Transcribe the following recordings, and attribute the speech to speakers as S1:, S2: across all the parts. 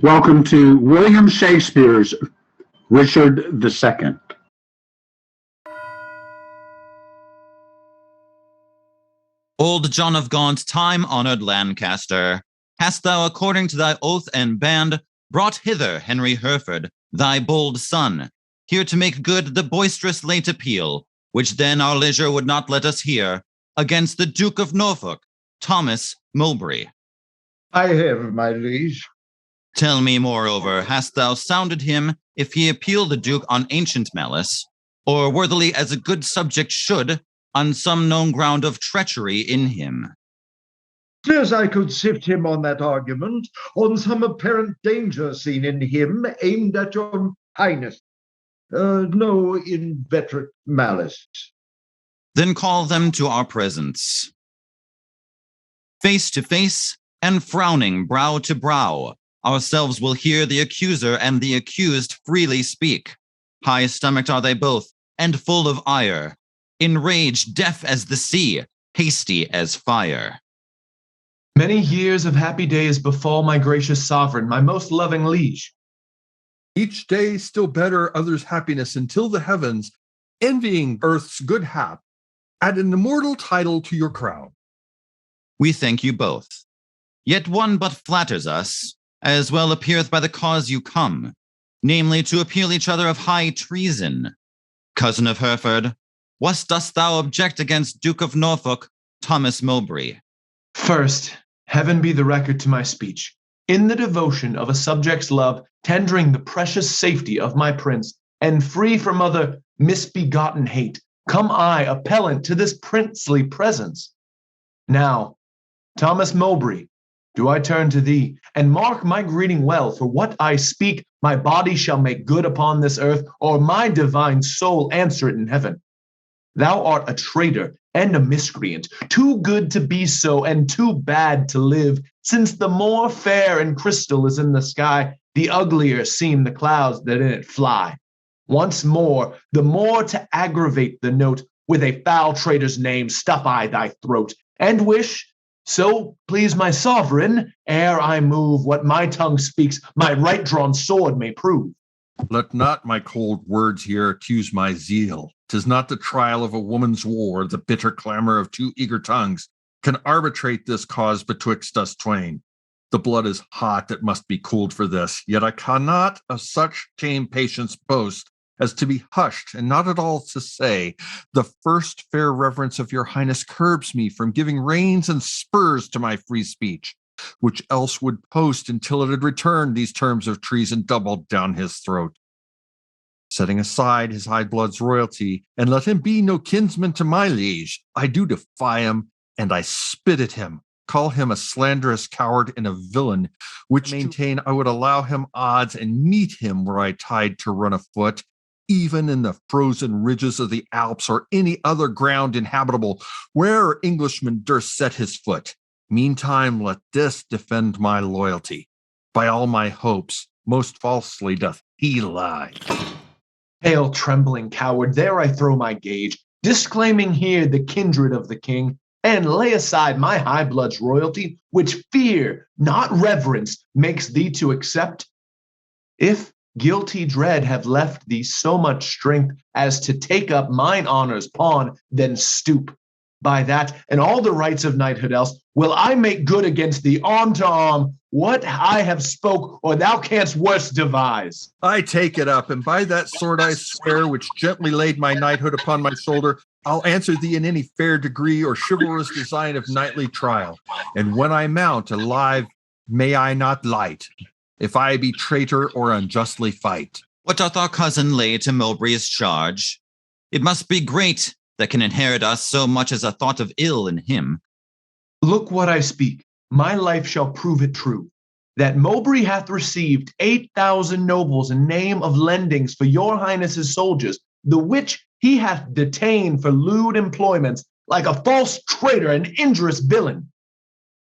S1: Welcome to William Shakespeare's Richard II.
S2: Old John of Gaunt, time-honored Lancaster, hast thou, according to thy oath and band, brought hither Henry Hereford, thy bold son, here to make good the boisterous late appeal, which then our leisure would not let us hear, against the Duke of Norfolk, Thomas Mowbray.
S3: I have, my liege.
S2: Tell me, moreover, hast thou sounded him if he appeal the Duke on ancient malice, or worthily as a good subject should, on some known ground of treachery in him?
S3: As I could sift him on that argument, on some apparent danger seen in him, aimed at your highness. No inveterate malice.
S2: Then call them to our presence. Face to face, and frowning brow to brow, ourselves will hear the accuser and the accused freely speak. High-stomached are they both, and full of ire, enraged, deaf as the sea, hasty as fire.
S4: Many years of happy days befall my gracious sovereign, my most loving liege.
S5: Each day still better others' happiness until the heavens, envying earth's good hap, add an immortal title to your crown.
S2: We thank you both. Yet one but flatters us, as well appeareth by the cause you come, namely to appeal each other of high treason. Cousin of Hereford, what dost thou object against Duke of Norfolk, Thomas Mowbray?
S4: First, heaven be the record to my speech. In the devotion of a subject's love, tendering the precious safety of my prince, and free from other misbegotten hate, come I, appellant to this princely presence. Now, Thomas Mowbray, do I turn to thee, and mark my greeting well, for what I speak, my body shall make good upon this earth, or my divine soul answer it in heaven. Thou art a traitor and a miscreant, too good to be so, and too bad to live, since the more fair and crystal is in the sky, the uglier seem the clouds that in it fly. Once more, the more to aggravate the note, with a foul traitor's name stuff I thy throat, and wish, so please my sovereign, ere I move, what my tongue speaks, my right drawn sword may prove.
S5: Let not my cold words here accuse my zeal. 'Tis not the trial of a woman's war, the bitter clamor of two eager tongues, can arbitrate this cause betwixt us twain. The blood is hot that must be cooled for this, yet I cannot of such tame patience boast as to be hushed, and not at all to say, the first fair reverence of your highness curbs me from giving reins and spurs to my free speech, which else would post until it had returned these terms of treason doubled down his throat. Setting aside his high blood's royalty, and let him be no kinsman to my liege, I do defy him, and I spit at him, call him a slanderous coward and a villain, which maintain I would allow him odds and meet him were I tied to run afoot, even in the frozen ridges of the Alps or any other ground inhabitable, where Englishman durst set his foot. Meantime, let this defend my loyalty. By all my hopes, most falsely doth he lie.
S4: Hail, trembling coward, there I throw my gage, disclaiming here the kindred of the king, and lay aside my high blood's royalty, which fear, not reverence, makes thee to accept. If guilty dread have left thee so much strength as to take up mine honor's pawn, then stoop. By that, and all the rights of knighthood else, will I make good against thee arm to arm what I have spoke, or thou canst worse devise.
S5: I take it up, and by that sword I swear, which gently laid my knighthood upon my shoulder, I'll answer thee in any fair degree or chivalrous design of knightly trial. And when I mount alive, may I not light, if I be traitor or unjustly fight.
S2: What doth our cousin lay to Mowbray's charge? It must be great that can inherit us so much as a thought of ill in him.
S4: Look what I speak, my life shall prove it true, that Mowbray hath received 8,000 nobles in name of lendings for your highness's soldiers, the which he hath detained for lewd employments, like a false traitor and injurious villain.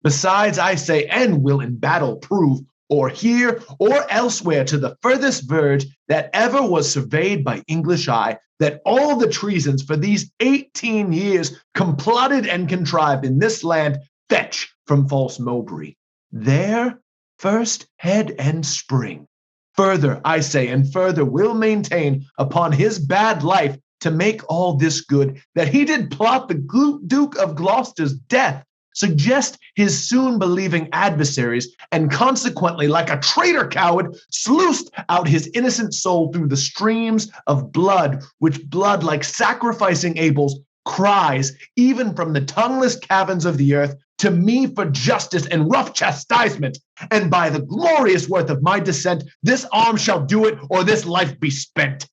S4: Besides, I say, and will in battle prove, or here or elsewhere to the furthest verge that ever was surveyed by English eye, that all the treasons for these 18 years complotted and contrived in this land fetch from false Mowbray. There first head and spring. Further, I say, and further will maintain upon his bad life to make all this good, that he did plot the Duke of Gloucester's death, suggest his soon believing adversaries, and consequently, like a traitor coward, sluiced out his innocent soul through the streams of blood, which blood, like sacrificing Abel's, cries, even from the tongueless caverns of the earth, to me for justice and rough chastisement. And by the glorious worth of my descent, this arm shall do it, or this life be spent.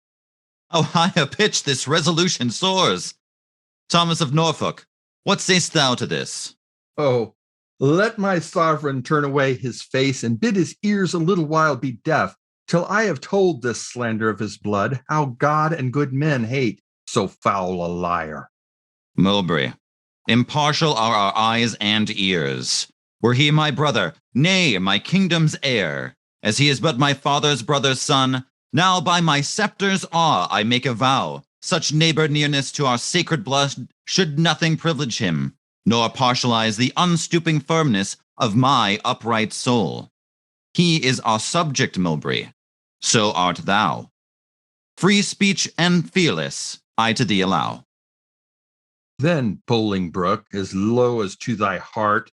S2: How high a pitch this resolution soars! Thomas of Norfolk, what sayst thou to this?
S5: Oh, let my sovereign turn away his face and bid his ears a little while be deaf, till I have told this slander of his blood, how God and good men hate so foul a liar.
S2: Mowbray, impartial are our eyes and ears. Were he my brother, nay, my kingdom's heir, as he is but my father's brother's son, now by my scepter's awe I make a vow, such neighbor nearness to our sacred blood should nothing privilege him, nor partialize the unstooping firmness of my upright soul. He is our subject, Mowbray, so art thou. Free speech and fearless I to thee allow.
S5: Then, Bolingbroke, as low as to thy heart,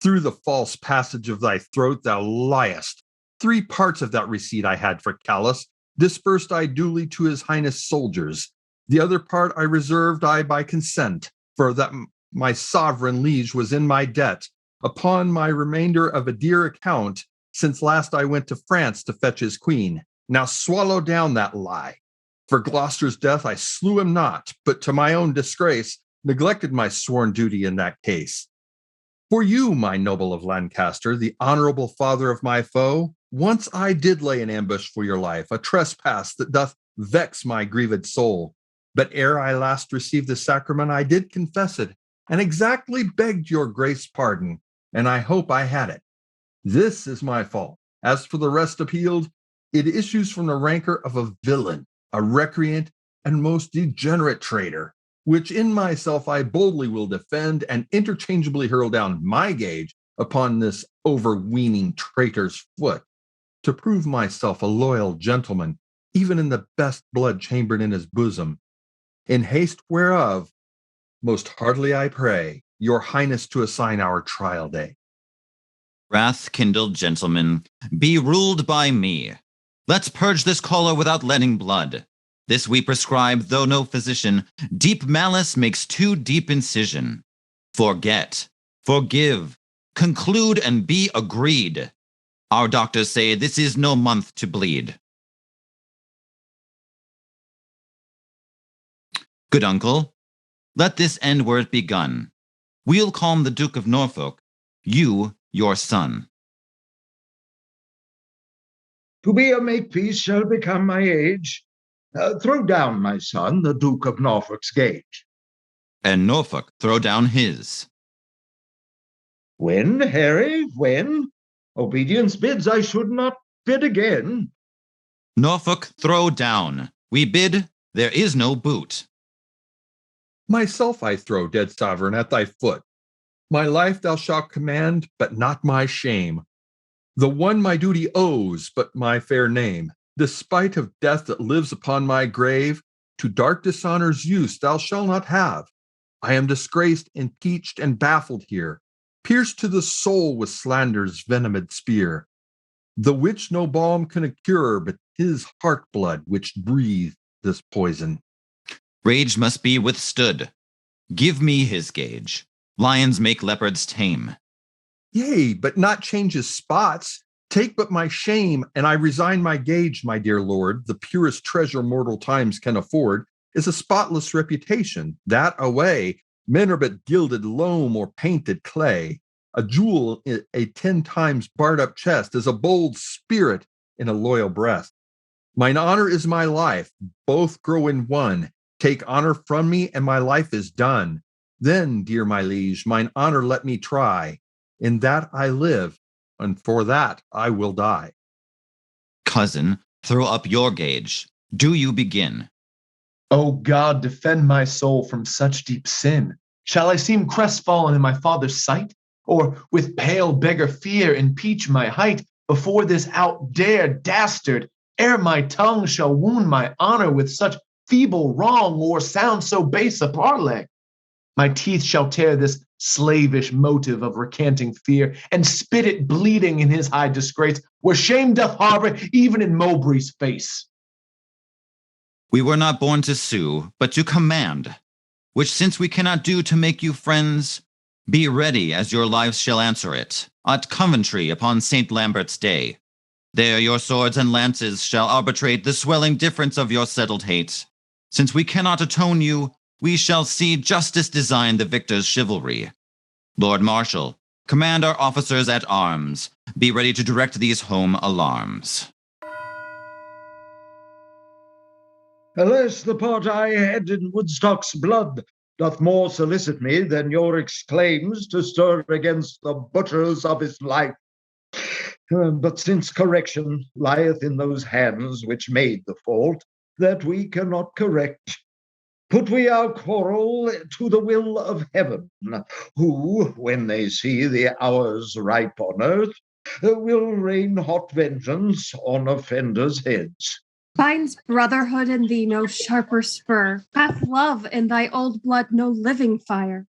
S5: through the false passage of thy throat thou liest. 3 parts of that receipt I had for Callus, dispersed I duly to his highness soldiers. The other part I reserved I by consent, for that my sovereign liege was in my debt, upon my remainder of a dear account, since last I went to France to fetch his queen. Now swallow down that lie. For Gloucester's death I slew him not, but to my own disgrace neglected my sworn duty in that case. For you, my noble of Lancaster, the honorable father of my foe, once I did lay an ambush for your life, a trespass that doth vex my grieved soul. But ere I last received the sacrament, I did confess it, and exactly begged your grace pardon, and I hope I had it. This is my fault. As for the rest appealed, it issues from the rancor of a villain, a recreant, and most degenerate traitor, which in myself I boldly will defend and interchangeably hurl down my gage upon this overweening traitor's foot, to prove myself a loyal gentleman, even in the best blood chambered in his bosom. In haste whereof, most heartily I pray your highness to assign our trial day.
S2: Wrath-kindled gentlemen, be ruled by me. Let's purge this choler without letting blood. This we prescribe, though no physician. Deep malice makes too deep incision. Forget, forgive, conclude, and be agreed. Our doctors say this is no month to bleed. Good uncle, let this end where it begun. We'll calm the Duke of Norfolk, you your son.
S3: To be a makepeace shall become my age. Throw down, my son, the Duke of Norfolk's gage.
S2: And Norfolk throw down his.
S3: When, Harry, when? Obedience bids I should not bid again.
S2: Norfolk throw down. We bid, there is no boot.
S5: Myself I throw, dead sovereign, at thy foot. My life thou shalt command, but not my shame. The one my duty owes, but my fair name. Despite of death that lives upon my grave, to dark dishonor's use thou shalt not have. I am disgraced, impeached, and baffled here, pierced to the soul with slander's venomed spear, the which no balm can cure, but his heart blood which breathed this poison.
S2: Rage must be withstood. Give me his gage. Lions make leopards tame.
S5: Yea, but not change his spots. Take but my shame, and I resign my gage, my dear lord. The purest treasure mortal times can afford is a spotless reputation. That away, men are but gilded loam or painted clay. A jewel in a 10 times barred up chest is a bold spirit in a loyal breast. Mine honor is my life, both grow in one. Take honor from me, and my life is done. Then, dear my liege, mine honor let me try. In that I live, and for that I will die.
S2: Cousin, throw up your gage. Do you begin?
S4: O God, defend my soul from such deep sin. Shall I seem crestfallen in my father's sight? or with pale beggar fear impeach my height before this outdared dastard, ere my tongue shall wound my honor with such feeble wrong, or sound so base a parley. My teeth shall tear this slavish motive of recanting fear, and spit it bleeding in his high disgrace, where shame doth harbor even in Mowbray's face.
S2: We were not born to sue, but to command, which since we cannot do to make you friends, be ready as your lives shall answer it, at Coventry upon St. Lambert's day. There your swords and lances shall arbitrate the swelling difference of your settled hate. Since we cannot atone you, we shall see justice design the victor's chivalry. Lord Marshal, command our officers at arms. Be ready to direct these home alarms.
S3: Alas, the part I had in Woodstock's blood doth more solicit me than your exclaims to stir against the butchers of his life. But since correction lieth in those hands which made the fault, that we cannot correct, put we our quarrel to the will of heaven, who, when they see the hours ripe on earth, will rain hot vengeance on offenders' heads.
S6: Finds brotherhood in thee no sharper spur, hath love in thy old blood no living fire.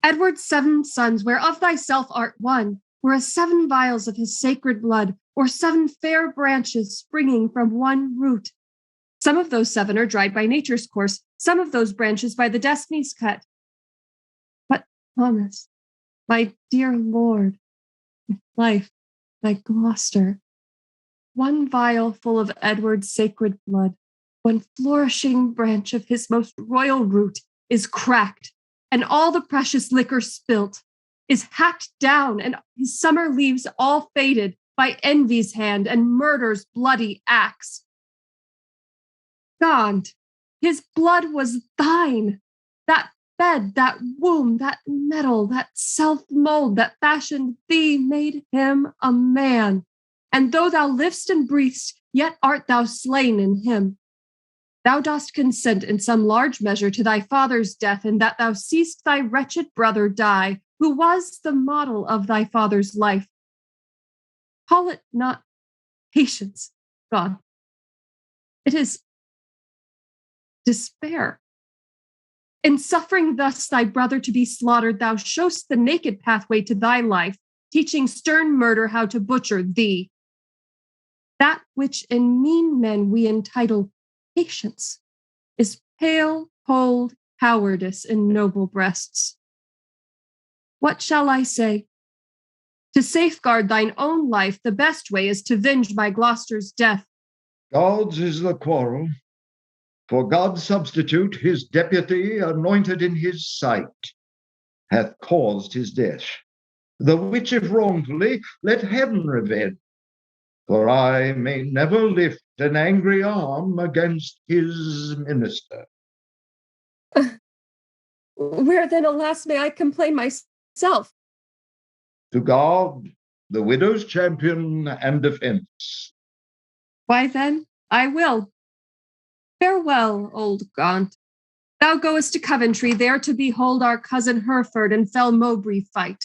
S6: Edward's 7 sons, whereof thyself art one, were as 7 vials of his sacred blood, or 7 fair branches springing from one root. Some of those 7 are dried by nature's course, some of those branches by the destiny's cut. But Thomas, my dear lord, my life, my Gloucester, 1 vial full of Edward's sacred blood, 1 flourishing branch of his most royal root is cracked, and all the precious liquor spilt, is hacked down, and his summer leaves all faded by envy's hand and murder's bloody axe. Gaunt, his blood was thine, that bed, that womb, that metal, that self-mold that fashioned thee made him a man. And though thou liv'st and breathest, yet art thou slain in him. Thou dost consent in some large measure to thy father's death, in that thou seest thy wretched brother die, who was the model of thy father's life. Call it not patience, God. It is despair. In suffering thus thy brother to be slaughtered, thou showst the naked pathway to thy life, teaching stern murder how to butcher thee. That which in mean men we entitle patience is pale, cold cowardice in noble breasts. What shall I say? To safeguard thine own life, the best way is to venge my Gloucester's death.
S3: God's is the quarrel. For God's substitute, his deputy, anointed in his sight, hath caused his death. The which, if wrongfully, let heaven revenge. For I may never lift an angry arm against his minister.
S6: Where then, alas, may I complain myself?
S3: To God, the widow's champion and defense.
S6: Why then, I will. Farewell, old Gaunt. Thou goest to Coventry, there to behold our cousin Hereford and fell Mowbray fight.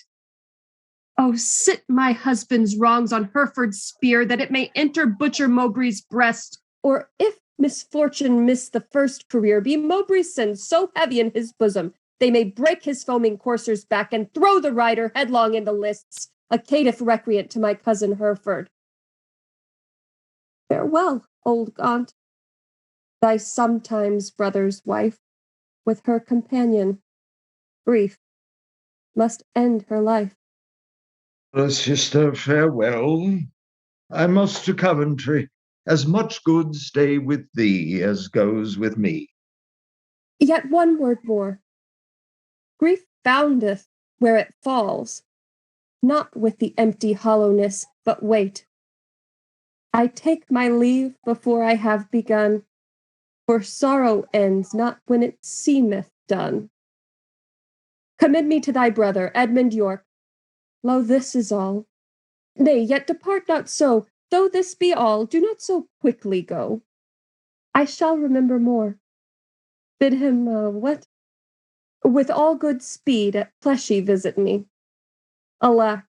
S6: Oh, sit my husband's wrongs on Hereford's spear, that it may enter butcher Mowbray's breast. Or if misfortune miss the first career, be Mowbray's sins so heavy in his bosom, they may break his foaming courser's back and throw the rider headlong in the lists, a caitiff recreant to my cousin Hereford. Farewell, old Gaunt, thy sometimes brother's wife, with her companion, grief, must end her life.
S3: Sister, farewell. I must to Coventry. As much good stay with thee as goes with me.
S6: Yet one word more. Grief boundeth where it falls, not with the empty hollowness, but wait. I take my leave before I have begun, for sorrow ends not when it seemeth done. Commit me to thy brother, Edmund York. Lo, this is all. Nay, yet depart not so. Though this be all, do not so quickly go. I shall remember more. Bid him, what? With all good speed at Pleshy visit me. Alack,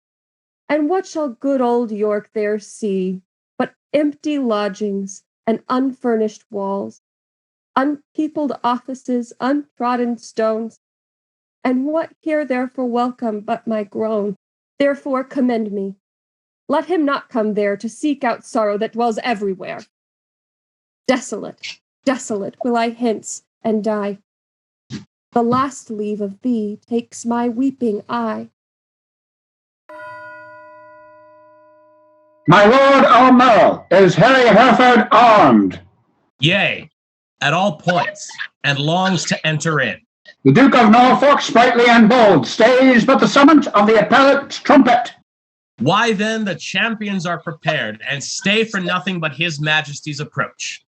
S6: and what shall good old York there see but empty lodgings and unfurnished walls, unpeopled offices, untrodden stones? And what here therefore welcome but my groan? Therefore commend me. Let him not come there to seek out sorrow that dwells everywhere. Desolate, desolate will I hence and die. The last leave of thee takes my weeping eye.
S1: My lord Almerle, is Harry Hereford armed?
S7: Yea, at all points, and longs to enter in.
S1: The Duke of Norfolk, sprightly and bold, stays but the summons of the appellate's trumpet.
S7: Why then the champions are prepared, and stay for nothing but his majesty's approach.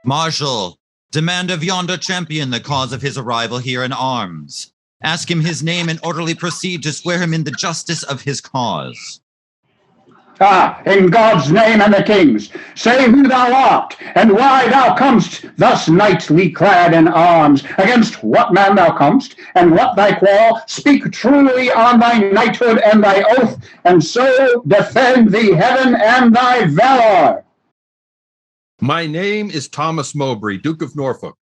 S2: Marshal, demand of yonder champion the cause of his arrival here in arms. Ask him his name and orderly proceed to swear him in the justice of his cause.
S1: Ah, in God's name and the king's, say who thou art, and why thou comest thus knightly clad in arms, against what man thou comest, and what thy quarrel. Speak truly on thy knighthood and thy oath, and so defend thee heaven and thy valor.
S5: My name is Thomas Mowbray, Duke of Norfolk,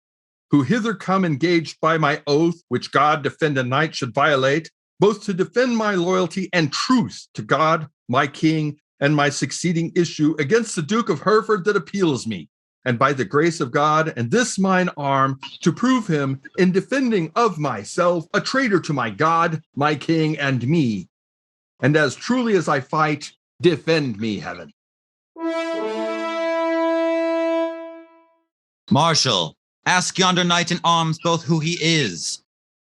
S5: who hither come engaged by my oath, which God defend a knight should violate, both to defend my loyalty and truth to God, my king, and my succeeding issue against the Duke of Hereford that appeals me, and by the grace of God and this mine arm, to prove him in defending of myself a traitor to my God, my king, and me. And as truly as I fight, defend me, heaven.
S2: Marshal, ask yonder knight in arms both who he is,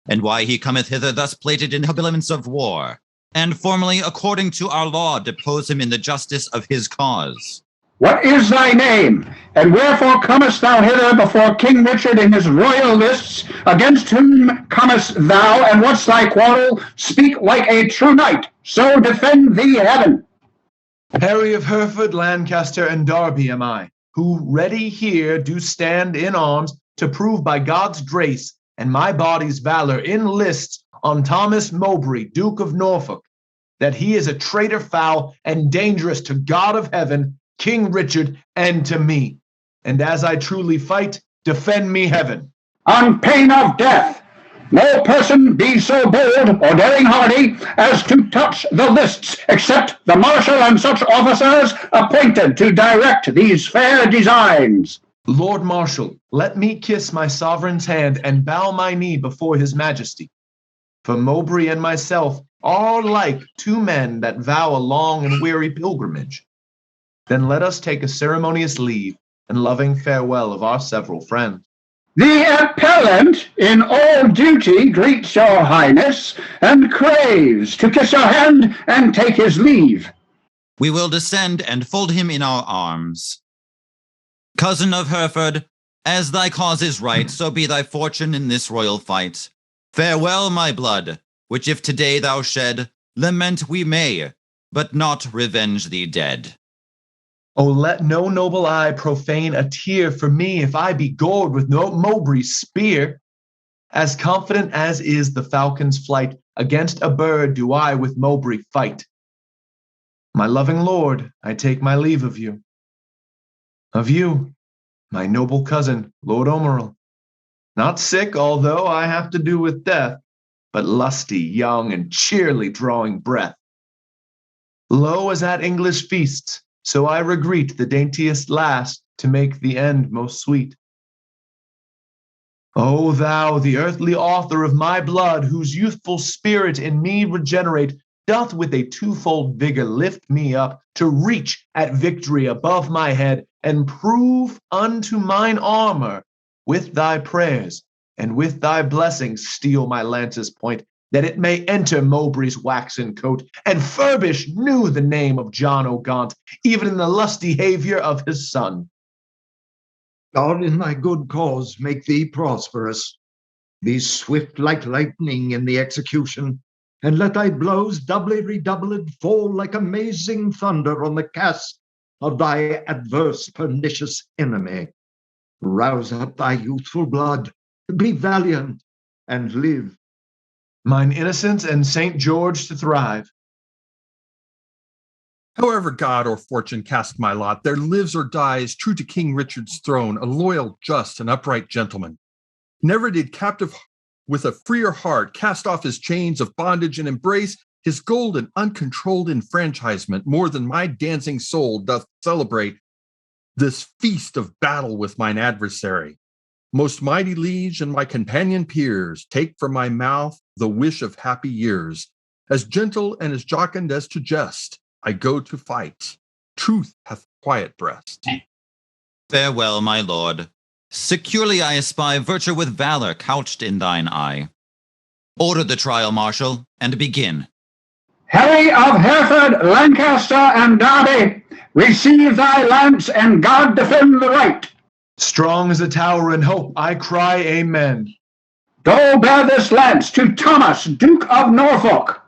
S2: and why he cometh hither thus plated in habiliments of war, and formally, according to our law, depose him in the justice of his cause.
S1: What is thy name, and wherefore comest thou hither before King Richard in his royal lists? Against whom comest thou, and what's thy quarrel? Speak like a true knight, so defend thee heaven.
S4: Harry of Hereford, Lancaster, and Derby am I, who ready here do stand in arms to prove by God's grace and my body's valor in lists on Thomas Mowbray, Duke of Norfolk, that he is a traitor foul and dangerous to God of heaven, King Richard, and to me. And as I truly fight, defend me heaven.
S1: On pain of death, no person be so bold or daring hardy as to touch the lists, except the marshal and such officers appointed to direct these fair designs.
S4: Lord Marshal, let me kiss my sovereign's hand and bow my knee before his majesty. For Mowbray and myself are like two men that vow a long and weary pilgrimage. Then let us take a ceremonious leave and loving farewell of our several friends.
S1: The appellant in all duty greets your highness, and craves to kiss your hand and take his leave.
S2: We will descend and fold him in our arms. Cousin of Hereford, as thy cause is right, so be thy fortune in this royal fight. Farewell, my blood, which if today thou shed, lament we may, but not revenge thee dead.
S4: Oh, let no noble eye profane a tear for me if I be gored with no Mowbray's spear. As confident as is the falcon's flight, against a bird do I with Mowbray fight. My loving lord, I take my leave of you. Of you, my noble cousin, Lord Omeril. Not sick, although I have to do with death, but lusty, young, and cheerly drawing breath. Lo, as at English feasts, so I regreet the daintiest last to make the end most sweet. O thou, the earthly author of my blood, whose youthful spirit in me regenerate, doth with a twofold vigor lift me up to reach at victory above my head, and prove unto mine armor with thy prayers and with thy blessings steel my lance's point, that it may enter Mowbray's waxen coat, and furbish new the name of John O'Gaunt, even in the lusty behavior of his son.
S3: God in thy good cause make thee prosperous. Be swift like lightning in the execution, and let thy blows doubly redoubled fall like amazing thunder on the cast of thy adverse pernicious enemy. Rouse up thy youthful blood, Be valiant and live.
S4: Mine innocence and St. George to thrive.
S5: However God or fortune cast my lot, there lives or dies, true to King Richard's throne, a loyal, just, and upright gentleman. Never did captive with a freer heart cast off his chains of bondage and embrace his golden, uncontrolled enfranchisement more than my dancing soul doth celebrate this feast of battle with mine adversary. Most mighty liege and my companion peers, take from my mouth the wish of happy years. As gentle and as jocund as to jest, I go to fight. Truth hath quiet breast.
S2: Farewell, my lord. Securely I espy virtue with valor couched in thine eye. Order the trial, Marshal, and begin.
S1: Harry of Hereford, Lancaster, and Derby, receive thy lance, and God defend the right.
S4: Strong as a tower in hope, I cry amen.
S1: Go bear this lance to Thomas, Duke of Norfolk.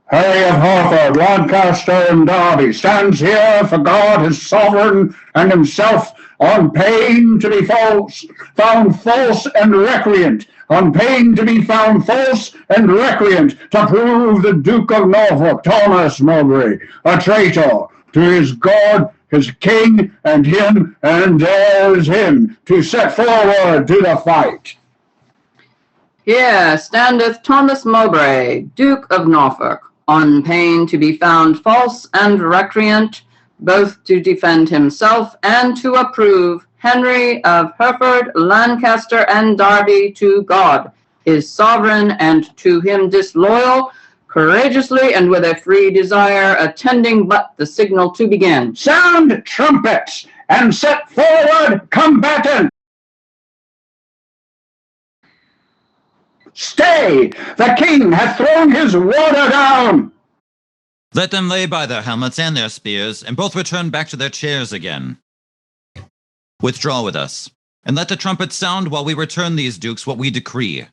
S1: Harry of Hereford, Lancaster, and Derby stands here for God his sovereign and himself on pain to be found false and recreant, on pain to be found false and recreant, to prove the Duke of Norfolk, Thomas Mowbray, a traitor to his God, his king, and him, and dares him to set forward to the fight.
S8: Here standeth Thomas Mowbray, Duke of Norfolk, on pain to be found false and recreant, both to defend himself and to approve Henry of Hereford, Lancaster, and Derby to God, his sovereign, and to him disloyal, courageously and with a free desire, attending but the signal to begin.
S1: Sound trumpets, and set forward combatant. Stay! The king hath thrown his warder down!
S2: Let them lay by their helmets and their spears, and both return back to their chairs again. Withdraw with us, and let the trumpets sound while we return these dukes what we decree.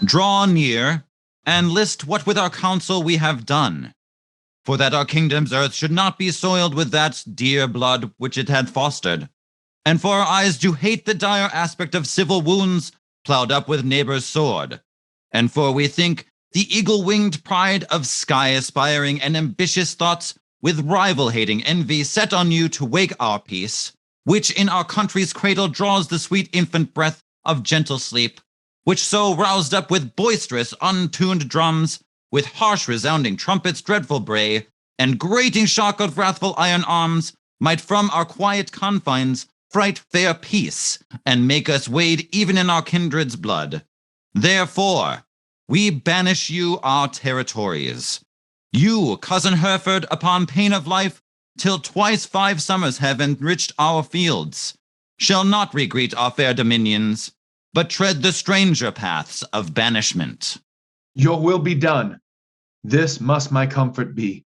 S2: Draw near, and list what with our counsel we have done, for that our kingdom's earth should not be soiled with that dear blood which it had fostered, and for our eyes do hate the dire aspect of civil wounds ploughed up with neighbor's sword, and for we think the eagle-winged pride of sky-aspiring and ambitious thoughts with rival-hating envy set on you to wake our peace, which in our country's cradle draws the sweet infant breath of gentle sleep, which so roused up with boisterous untuned drums, with harsh resounding trumpets dreadful bray, and grating shock of wrathful iron arms, might from our quiet confines fright fair peace, and make us wade even in our kindred's blood. Therefore, we banish you our territories. You, cousin Hereford, upon pain of life, till twice 5 summers have enriched our fields, shall not regreet our fair dominions, but tread the stranger paths of banishment.
S4: Your will be done. This must my comfort be.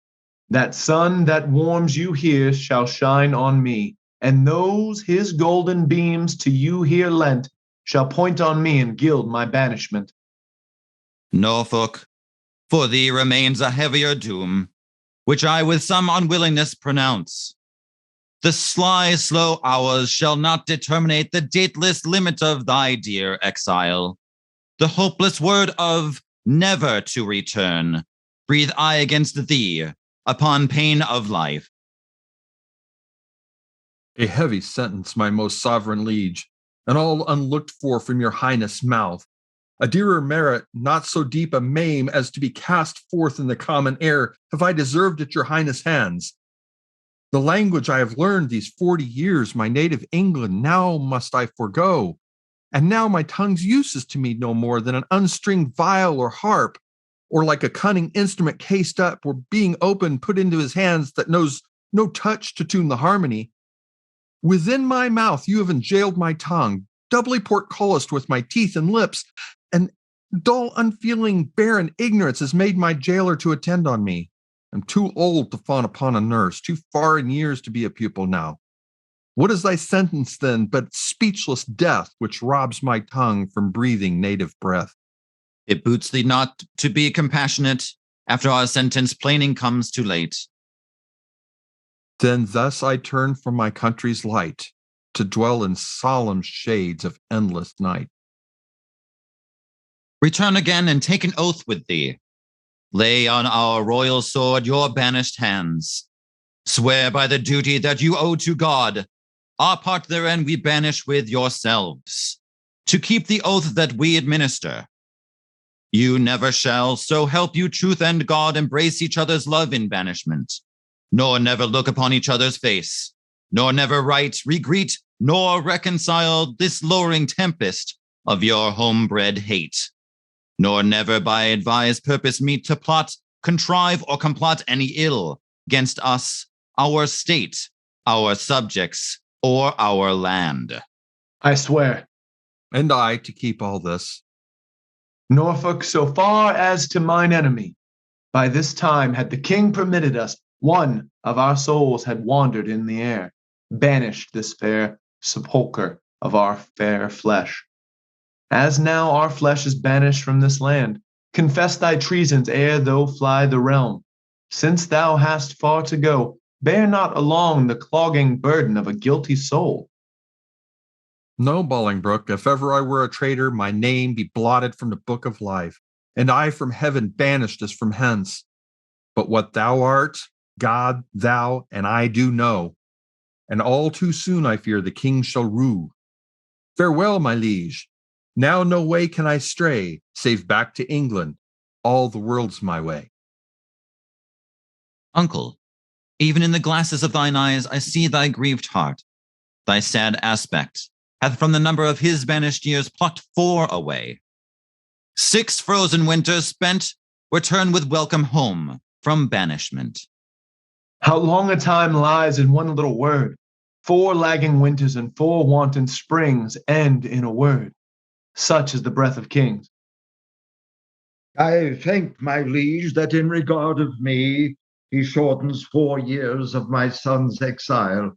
S4: That sun that warms you here shall shine on me, and those his golden beams to you here lent shall point on me and gild my banishment.
S2: Norfolk, for thee remains a heavier doom, which I with some unwillingness pronounce. The sly, slow hours shall not determinate the dateless limit of thy dear exile. The hopeless word of never to return, breathe I against thee, upon pain of life.
S5: A heavy sentence, my most sovereign liege, and all unlooked for from your highness' mouth. A dearer merit, not so deep a maim as to be cast forth in the common air, have I deserved at your highness' hands. The language I have learned these 40 years, my native England, now must I forego. And now my tongue's use is to me no more than an unstringed viol or harp, or like a cunning instrument cased up or being open put into his hands that knows no touch to tune the harmony. Within my mouth you have enjailed my tongue, doubly portcullised with my teeth and lips, and dull, unfeeling, barren ignorance has made my jailer to attend on me. I'm too old to fawn upon a nurse, too far in years to be a pupil now. What is thy sentence then but speechless death, which robs my tongue from breathing native breath?
S2: It boots thee not to be compassionate, after our sentence plaining comes too late.
S5: Then thus I turn from my country's light to dwell in solemn shades of endless night.
S2: Return again and take an oath with thee. Lay on our royal sword your banished hands. Swear by the duty that you owe to God. Our part therein we banish with yourselves, to keep the oath that we administer. You never shall, so help you truth and God, embrace each other's love in banishment, nor never look upon each other's face, nor never write, regreet, nor reconcile this lowering tempest of your homebred hate, nor never by advised purpose meet to plot, contrive, or complot any ill against us, our state, our subjects, or our land.
S4: I swear.
S5: And I to keep all this.
S4: Norfolk, so far as to mine enemy, by this time had the king permitted us, one of our souls had wandered in the air, banished this fair sepulchre of our fair flesh. As now our flesh is banished from this land, confess thy treasons ere thou fly the realm. Since thou hast far to go, bear not along the clogging burden of a guilty soul.
S5: No, Bolingbroke, if ever I were a traitor, my name be blotted from the book of life, and I from heaven banished as from hence. But what thou art, God, thou, and I do know, and all too soon I fear the king shall rue. Farewell, my liege. Now no way can I stray, save back to England. All the world's my way.
S2: Uncle, even in the glasses of thine eyes I see thy grieved heart. Thy sad aspect hath from the number of his banished years plucked 4 away. 6 frozen winters spent, return with welcome home from banishment.
S4: How long a time lies in one little word. 4 lagging winters and 4 wanton springs end in a word. Such is the breath of kings.
S3: I thank my liege that in regard of me, he shortens 4 years of my son's exile.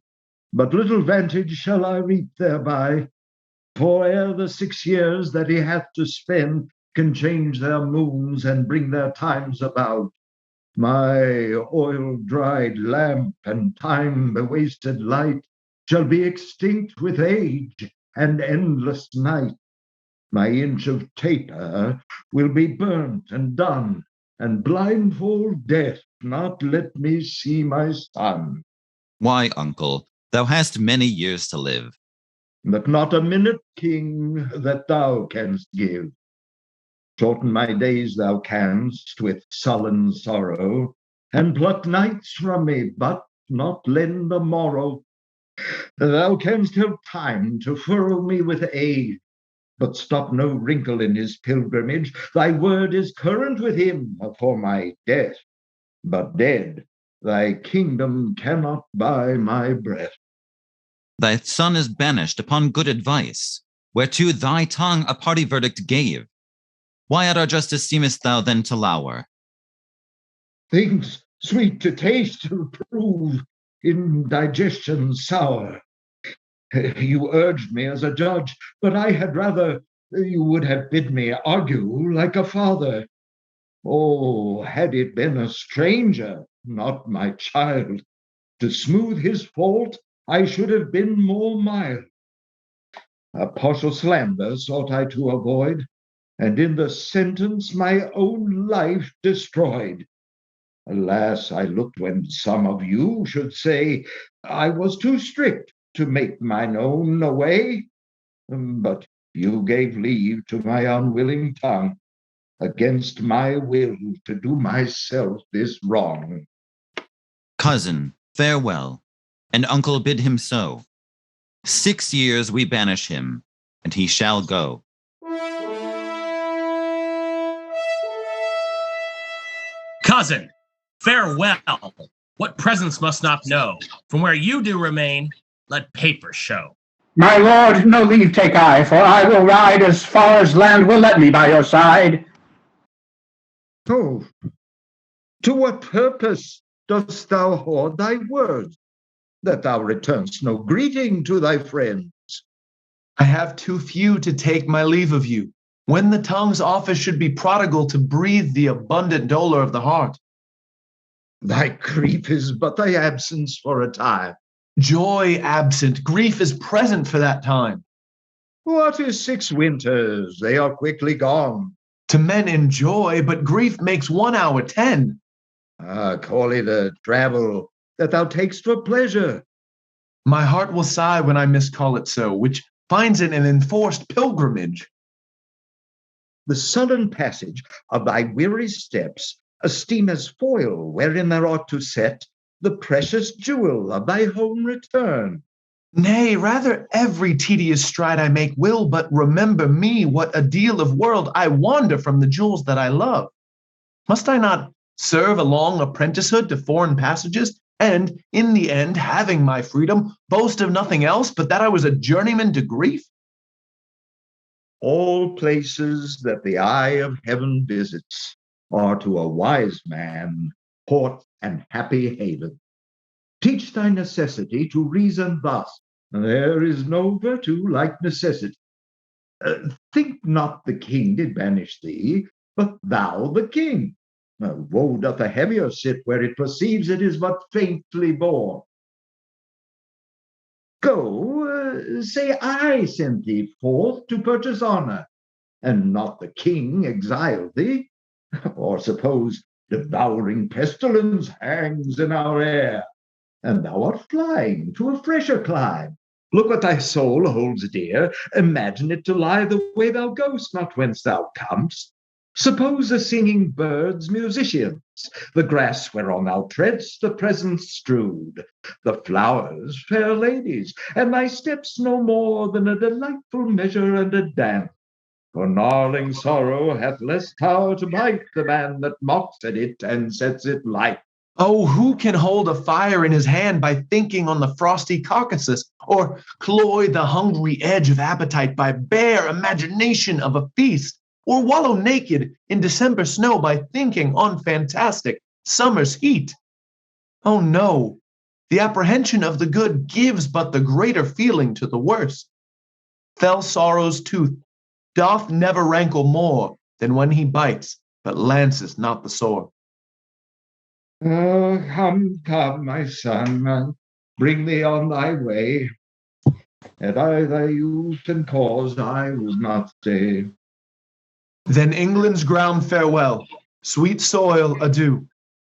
S3: But little vantage shall I reap thereby, for ere the 6 years that he hath to spend can change their moons and bring their times about, my oil-dried lamp and time-bewasted light shall be extinct with age and endless night. My inch of taper will be burnt and done, and blindfold death not let me see my son.
S2: Why, uncle, thou hast many years to live.
S3: But not a minute, king, that thou canst give. Shorten my days thou canst with sullen sorrow, and pluck nights from me, but not lend a morrow. Thou canst have time to furrow me with age, but stop no wrinkle in his pilgrimage. Thy word is current with him for my death, but dead, thy kingdom cannot buy my breath.
S2: Thy son is banished upon good advice, whereto thy tongue a party verdict gave. Why at our justice seemest thou then to lour?
S3: Things sweet to taste prove in digestion sour. You urged me as a judge, but I had rather you would have bid me argue like a father. Oh, had it been a stranger, not my child, to smooth his fault, I should have been more mild. A partial slander sought I to avoid, and in the sentence my own life destroyed. Alas, I looked when some of you should say I was too strict to make mine own away, but you gave leave to my unwilling tongue against my will to do myself this wrong.
S2: Cousin, farewell, and uncle bid him so. 6 years we banish him, and he shall go.
S7: Cousin, farewell. What presence must not know? From where you do remain, let paper show.
S1: My lord, no leave take I, for I will ride as far as land will let me by your side.
S3: Oh, to what purpose dost thou hoard thy words, that thou returnst no greeting to thy friends?
S4: I have too few to take my leave of you, when the tongue's office should be prodigal to breathe the abundant dolor of the heart.
S3: Thy grief is but thy absence for a time.
S4: Joy absent, grief is present for that time.
S3: What is 6 winters? They are quickly gone.
S4: To men enjoy, but grief makes 1 hour 10.
S3: Call it a travel that thou takest for pleasure.
S4: My heart will sigh when I miscall it so, which finds it an enforced pilgrimage.
S3: The sullen passage of thy weary steps esteem as foil wherein thou ought to set the precious jewel of thy home return.
S4: Nay, rather every tedious stride I make will but remember me what a deal of world I wander from the jewels that I love. Must I not serve a long apprenticehood to foreign passages, and, in the end, having my freedom, boast of nothing else but that I was a journeyman to grief?
S3: All places that the eye of heaven visits are to a wise man port and happy haven. Teach thy necessity to reason thus. There is no virtue like necessity. Think not the king did banish thee, but thou the king. Woe doth a heavier sit where it perceives it is but faintly borne. Go, say I sent thee forth to purchase honor, and not the king exiled thee. Or suppose devouring pestilence hangs in our air, and thou art flying to a fresher clime. Look what thy soul holds dear, imagine it to lie the way thou goest, not whence thou comest. Suppose the singing birds musicians, the grass whereon thou treadst the presents strewed, the flowers fair ladies, and thy steps no more than a delightful measure and a dance. For gnarling sorrow hath less power to bite the man that mocks at it and sets it light.
S4: Oh, who can hold a fire in his hand by thinking on the frosty Caucasus, or cloy the hungry edge of appetite by bare imagination of a feast, or wallow naked in December snow by thinking on fantastic summer's heat? Oh no, the apprehension of the good gives but the greater feeling to the worse. Fell sorrow's tooth doth never rankle more than when he bites, but lances not the sore.
S3: Come, come, my son, bring thee on thy way. Had I thy youth and cause, I would not stay.
S4: Then England's ground farewell, sweet soil adieu.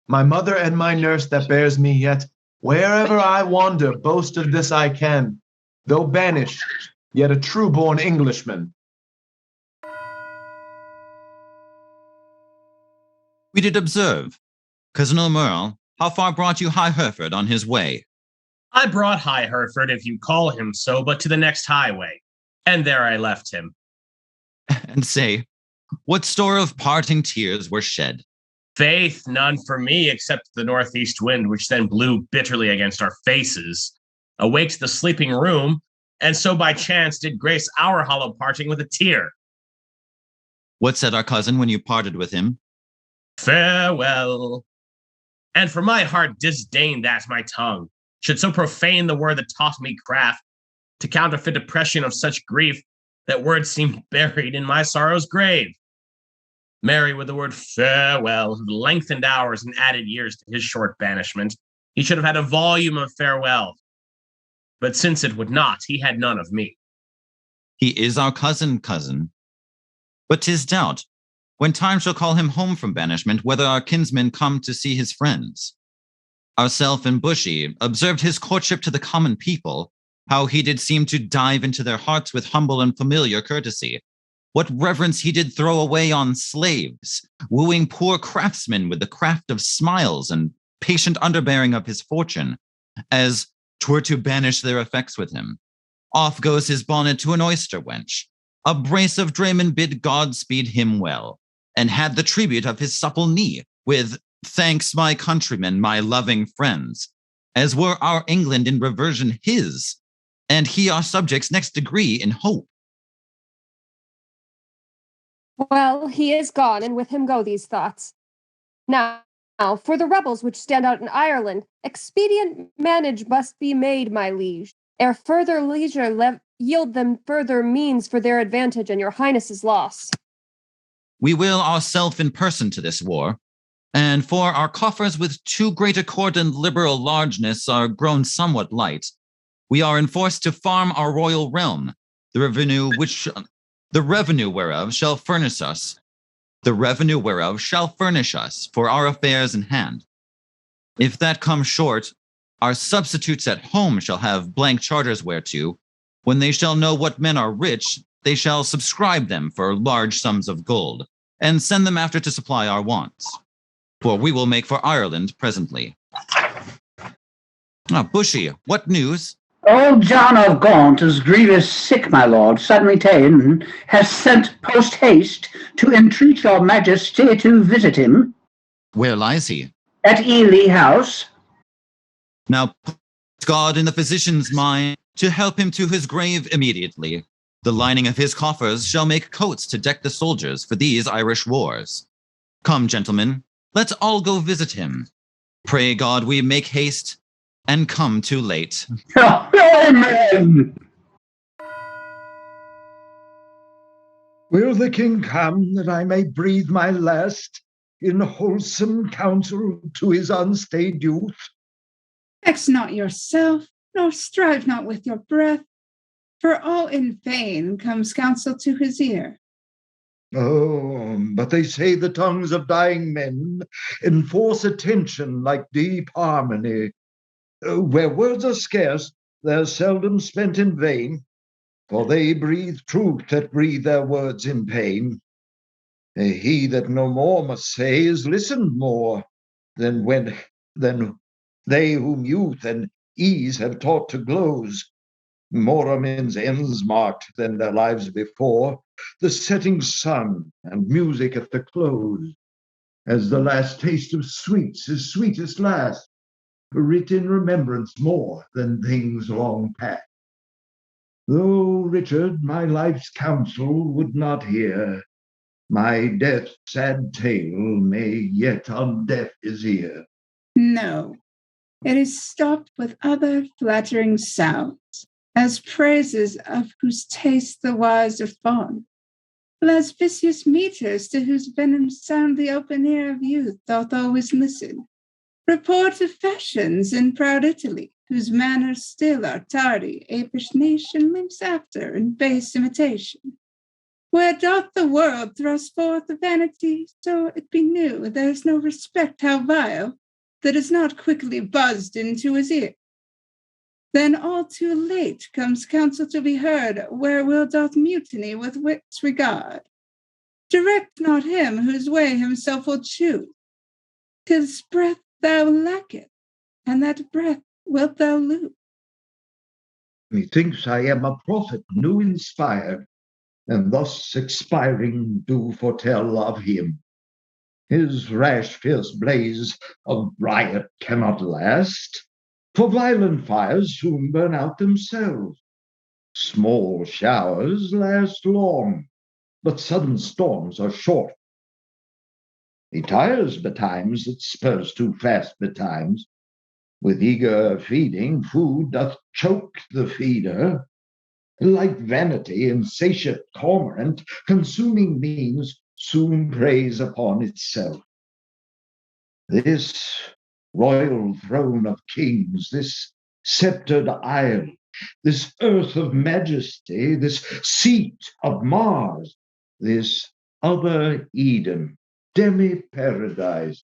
S4: My mother and my nurse that bears me yet, wherever I wander, boast of this I can, though banished, yet a true-born Englishman.
S2: We did observe. Cousin O'Merle, how far brought you High Hereford on his way?
S7: I brought High Hereford, if you call him so, but to the next highway, and there I left him.
S2: And say, what store of parting tears were shed?
S7: Faith, none for me, except the northeast wind, which then blew bitterly against our faces, awaked the sleeping room, and so by chance did grace our hollow parting with a tear.
S2: What said our cousin when you parted with him?
S7: Farewell. And for my heart disdained that my tongue should so profane the word that taught me craft, to counterfeit depression of such grief that words seemed buried in my sorrow's grave. Merry with the word farewell, the lengthened hours and added years to his short banishment, he should have had a volume of farewell. But since it would not, he had none of me.
S2: He is our cousin. But 'tis doubt, when time shall call him home from banishment, whether our kinsmen come to see his friends. Ourself and Bushy observed his courtship to the common people, how he did seem to dive into their hearts with humble and familiar courtesy, what reverence he did throw away on slaves, wooing poor craftsmen with the craft of smiles and patient underbearing of his fortune, as 'twere to banish their effects with him. Off goes his bonnet to an oyster wench. A brace of draymen bid God speed him well, and had the tribute of his supple knee, with thanks, my countrymen, my loving friends, as were our England in reversion his, and he our subjects next degree in hope.
S6: Well, he is gone, and with him go these thoughts. Now, for the rebels which stand out in Ireland, expedient manage must be made, my liege, ere further leisure yield them further means for their advantage and your highness's loss.
S2: We will ourself in person to this war. And for our coffers with too great accord and liberal largeness are grown somewhat light, we are enforced to farm our royal realm, the revenue whereof shall furnish us for our affairs in hand. If that come short, our substitutes at home shall have blank charters whereto. When they shall know what men are rich, they shall subscribe them for large sums of gold, and send them after to supply our wants. For we will make for Ireland presently. Bushy, what news?
S1: Old John of Gaunt is grievous sick, my lord, suddenly ta'en, has sent post-haste to entreat your majesty to visit him.
S2: Where lies he?
S1: At Ely House.
S2: Now put God in the physician's mind to help him to his grave immediately. The lining of his coffers shall make coats to deck the soldiers for these Irish wars. Come, gentlemen, let's all go visit him. Pray God we make haste and come too late.
S1: Amen.
S3: Will the king come that I may breathe my last in wholesome counsel to his unstayed youth?
S9: Vex not yourself, nor strive not with your breath, for all in vain comes counsel to his ear.
S3: Oh, but they say the tongues of dying men enforce attention like deep harmony. Where words are scarce, they're seldom spent in vain, for they breathe truth that breathe their words in pain. He that no more must say is listened more than they whom youth and ease have taught to gloze. More are men's ends marked than their lives before, the setting sun and music at the close. As the last taste of sweets is sweetest last, writ in remembrance more than things long past. Though Richard my life's counsel would not hear, my death's sad tale may yet undeaf his ear.
S9: No, it is stopped with other flattering sounds, as praises of whose taste the wise are fond, lascivious meters to whose venom sound the open ear of youth doth always listen. Report of fashions in proud Italy, whose manners still are tardy, apish nation limps after in base imitation. Where doth the world thrust forth the vanity, so it be new, there's no respect how vile, that is not quickly buzzed into his ear. Then all too late comes counsel to be heard, where will doth mutiny with wit's regard. Direct not him whose way himself will choose. 'Tis breath thou lackest, and that breath wilt thou lose.
S3: Methinks I am a prophet new inspired, and thus expiring do foretell of him. His rash fierce blaze of riot cannot last, for violent fires soon burn out themselves. Small showers last long, but sudden storms are short. He tires betimes that spurs too fast betimes. With eager feeding, food doth choke the feeder. Like vanity, insatiate cormorant, consuming means soon preys upon itself. This royal throne of kings, this sceptered isle, this earth of majesty, this seat of Mars, this other Eden, demi-paradise,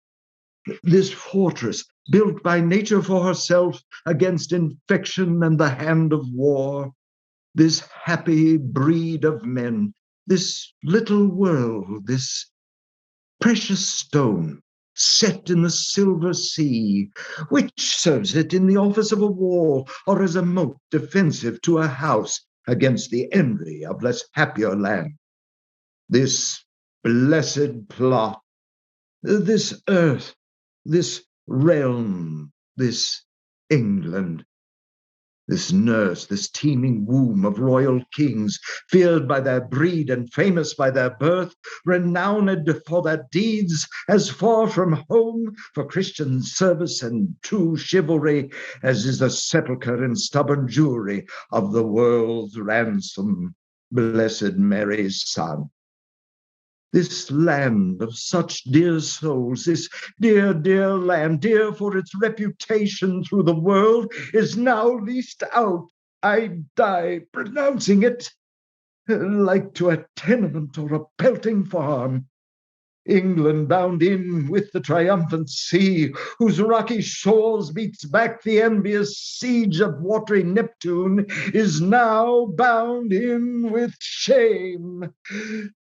S3: this fortress built by nature for herself against infection and the hand of war, this happy breed of men, this little world, this precious stone set in the silver sea, which serves it in the office of a wall or as a moat defensive to a house against the envy of less happier land. This blessed plot, this earth, this realm, this England, this nurse, this teeming womb of royal kings, feared by their breed and famous by their birth, renowned for their deeds, as far from home for Christian service and true chivalry as is the sepulchre and stubborn Jewry of the world's ransom, blessed Mary's Son. This land of such dear souls, this dear, dear land, dear for its reputation through the world, is now leased out. I die pronouncing it, like to a tenement or a pelting farm. England bound in with the triumphant sea, whose rocky shores beats back the envious siege of watery Neptune, is now bound in with shame,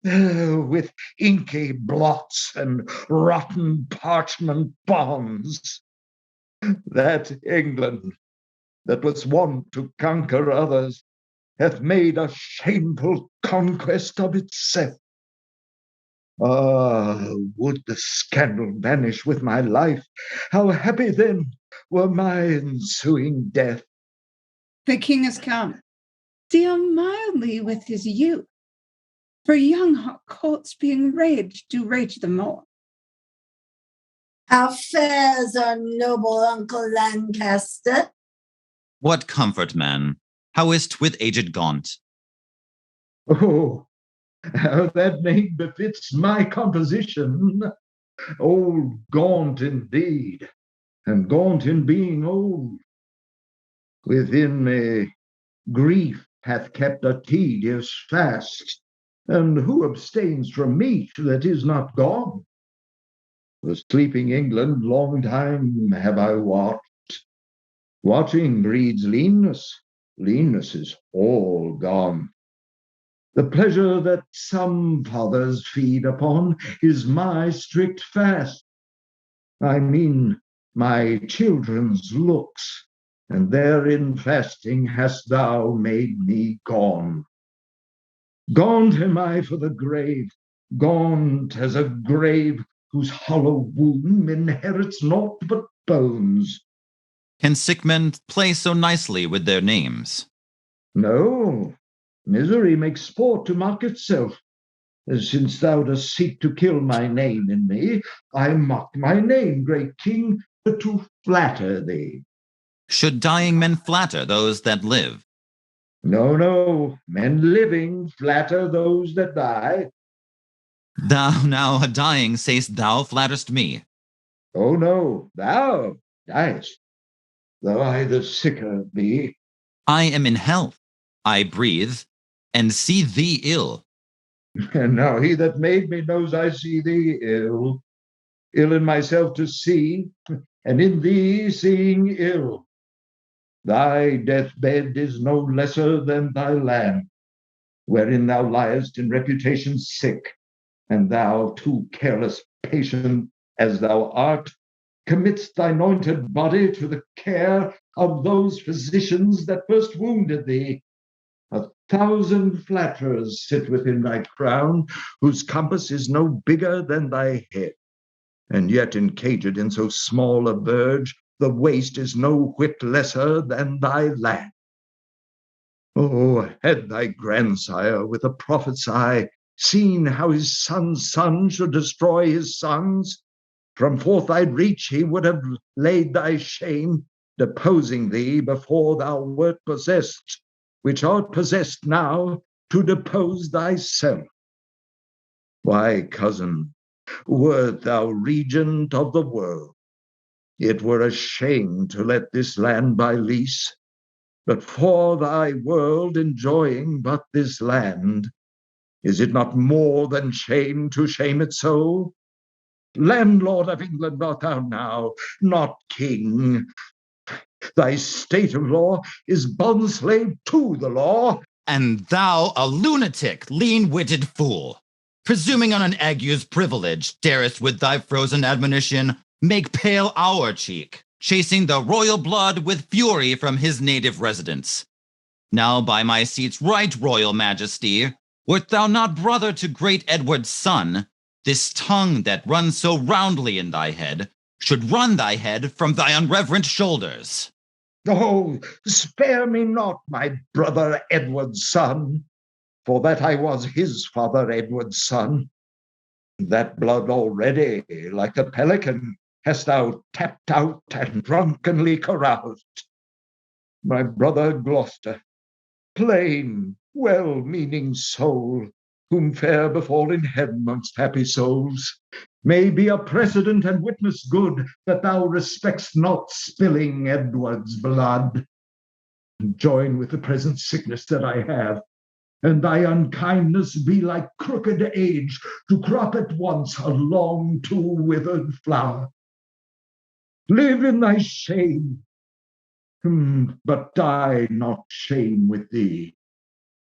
S3: with inky blots and rotten parchment bonds. That England that was wont to conquer others hath made a shameful conquest of itself. Ah, would the scandal vanish with my life! How happy then were my ensuing death!
S9: The king is come. Deal mildly with his youth, for young hot colts being raged do rage the more.
S10: How fares our noble Uncle Lancaster?
S2: What comfort, man? How is't with aged Gaunt?
S3: Oh, how that name befits my composition. Old Gaunt indeed, and gaunt in being old. Within me grief hath kept a tedious fast, and who abstains from meat that is not gone? For sleeping England long time have I watched. Watching breeds leanness. Leanness is all gone. The pleasure that some fathers feed upon is my strict fast. I mean my children's looks, and therein fasting hast thou made me gone. Gaunt am I for the grave, gaunt as a grave whose hollow womb inherits naught but bones.
S2: Can sick men play so nicely with their names?
S3: No, misery makes sport to mock itself. Since thou dost seek to kill my name in me, I mock my name, great king, to flatter thee.
S2: Should dying men flatter those that live?
S3: No, no, men living flatter those that die.
S2: Thou now a dying say'st thou flatterest me.
S3: Oh no, thou diest, though I the sicker be.
S2: I am in health, I breathe, and see thee ill.
S3: And now he that made me knows I see thee ill, ill in myself to see, and in thee seeing ill. Thy deathbed is no lesser than thy land, wherein thou liest in reputation sick, and thou, too careless patient as thou art, commits thy anointed body to the care of those physicians that first wounded thee. 1,000 flatterers sit within thy crown, whose compass is no bigger than thy head. And yet encaged in so small a verge, the waste is no whit lesser than thy land. Oh, had thy grandsire with a prophet's eye seen how his son's son should destroy his sons, from forth thy reach he would have laid thy shame, deposing thee before thou wert possessed, which art possessed now to depose thyself. Why, cousin, wert thou regent of the world, it were a shame to let this land by lease, but for thy world enjoying but this land, is it not more than shame to shame it so? Landlord of England art thou now, not king. Thy state of law is bondslave to the law.
S2: And thou a lunatic, lean-witted fool, presuming on an ague's privilege, darest with thy frozen admonition make pale our cheek, chasing the royal blood with fury from his native residence. Now by my seat's right, royal majesty, wert thou not brother to great Edward's son, this tongue that runs so roundly in thy head should run thy head from thy unreverent shoulders.
S3: Oh, spare me not, my brother Edward's son, for that I was his father Edward's son. That blood already, like the pelican, hast thou tapped out and drunkenly caroused. My brother Gloucester, plain, well-meaning soul, whom fair befall in heaven amongst happy souls, may be a precedent and witness good that thou respect'st not spilling Edward's blood. Join with the present sickness that I have, and thy unkindness be like crooked age to crop at once a long too withered flower. Live in thy shame, but die not shame with thee.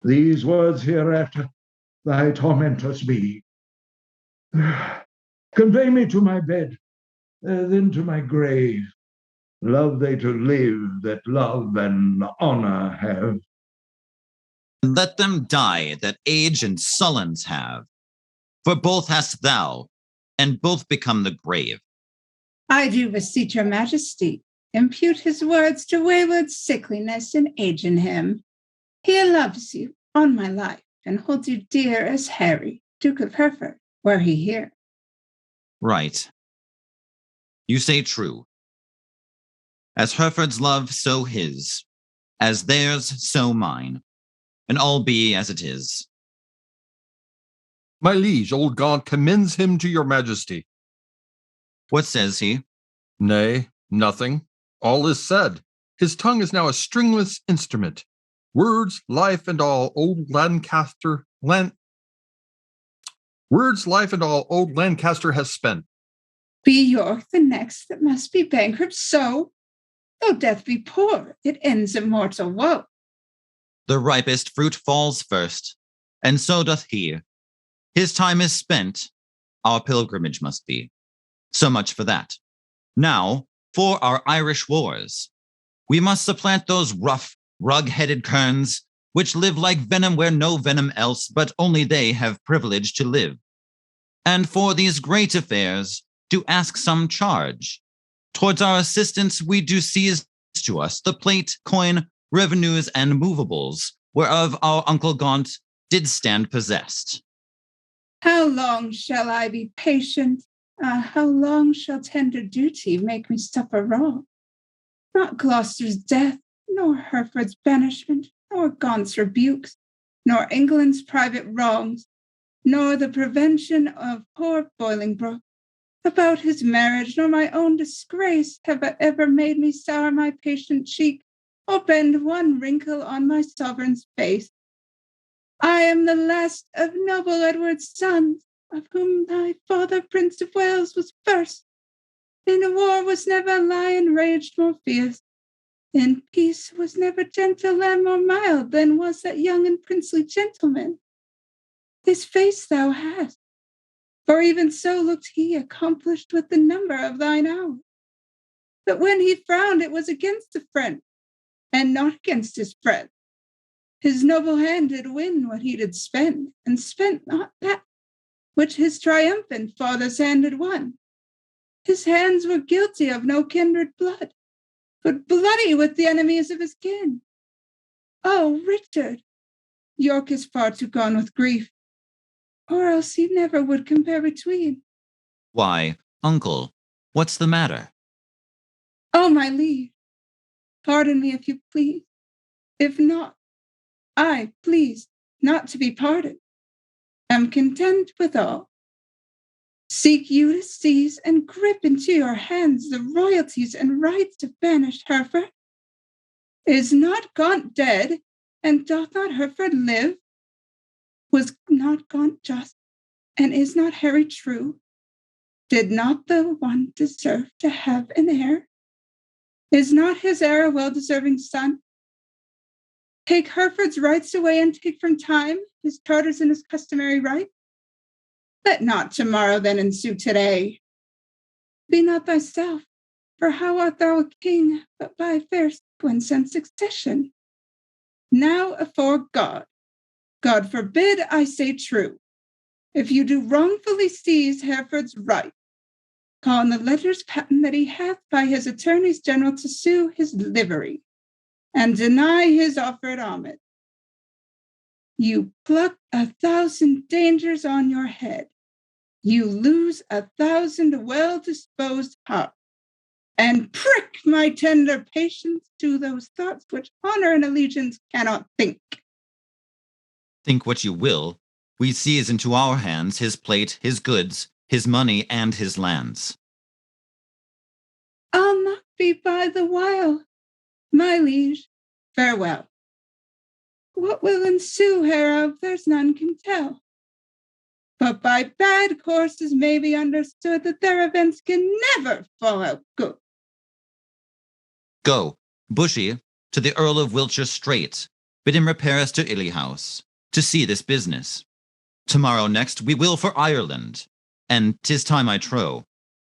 S3: These words hereafter thy tormentors be. Convey me to my bed, then to my grave. Love they to live that love and honor have.
S2: Let them die that age and sullens have. For both hast thou, and both become the grave.
S9: I do beseech your majesty, impute his words to wayward sickliness and age in him. He loves you, on my life, and holds you dear as Harry, Duke of Hereford, were he here.
S2: Right. You say true. As Hereford's love, so his. As theirs, so mine. And all be as it is.
S5: My liege, old Gaunt commends him to your majesty.
S2: What says he?
S5: Nay, nothing. All is said. His tongue is now a stringless instrument. Words, life, and all old Lancaster has spent.
S9: Be York the next that must be bankrupt so? Though death be poor, it ends in mortal woe.
S2: The ripest fruit falls first, and so doth he. His time is spent, our pilgrimage must be. So much for that. Now, for our Irish wars. We must supplant those rough, rug-headed kerns, which live like venom where no venom else, but only they have privilege to live. And for these great affairs, do ask some charge. Towards our assistance we do seize to us the plate, coin, revenues, and movables, whereof our uncle Gaunt did stand possessed.
S9: How long shall I be patient? How long shall tender duty make me suffer wrong? Not Gloucester's death, nor Hereford's banishment, nor Gaunt's rebukes, nor England's private wrongs, nor the prevention of poor Bolingbroke, about his marriage, nor my own disgrace have ever made me sour my patient cheek, or bend one wrinkle on my sovereign's face. I am the last of noble Edward's sons, of whom thy father, Prince of Wales, was first. In war was never lion raged more fierce. In peace was never gentle land more mild than was that young and princely gentleman. His face thou hast, for even so looked he, accomplished with the number of thine hours. But when he frowned, it was against a friend, and not against his friend. His noble hand did win what he did spend, and spent not that which his triumphant father's hand had won. His hands were guilty of no kindred blood, but bloody with the enemies of his kin. Oh, Richard, York is far too gone with grief, or else he never would compare between.
S2: Why, uncle, what's the matter?
S9: Oh, my liege, pardon me if you please. If not, I, please, not to be pardoned, am content with all. Seek you to seize and grip into your hands the royalties and rights of banished Hereford? Is not Gaunt dead, and doth not Hereford live? Was not Gaunt just, and is not Harry true? Did not the one deserve to have an heir? Is not his heir a well-deserving son? Take Hereford's rights away and take from time his charters and his customary right? Let not tomorrow then ensue today. Be not thyself, for how art thou a king but by fair sequence and succession? Now afore God, God forbid I say true, if you do wrongfully seize Hereford's right, call in the letters patent that he hath by his attorneys general to sue his livery, and deny his offered homage. You pluck 1,000 dangers on your head. You lose 1,000 well-disposed hearts, and prick my tender patience to those thoughts which honor and allegiance cannot think.
S2: Think what you will, We seize into our hands his plate, his goods, his money, and his lands.
S9: I'll not be by the while. My liege, farewell. What will ensue hereof, there's none can tell. But by bad courses may be understood that their events can never fall out good.
S2: Go, Bushy, to the Earl of Wiltshire straight. Bid him repair us to Illy House, to see this business. Tomorrow next we will for Ireland, and 'tis time I trow,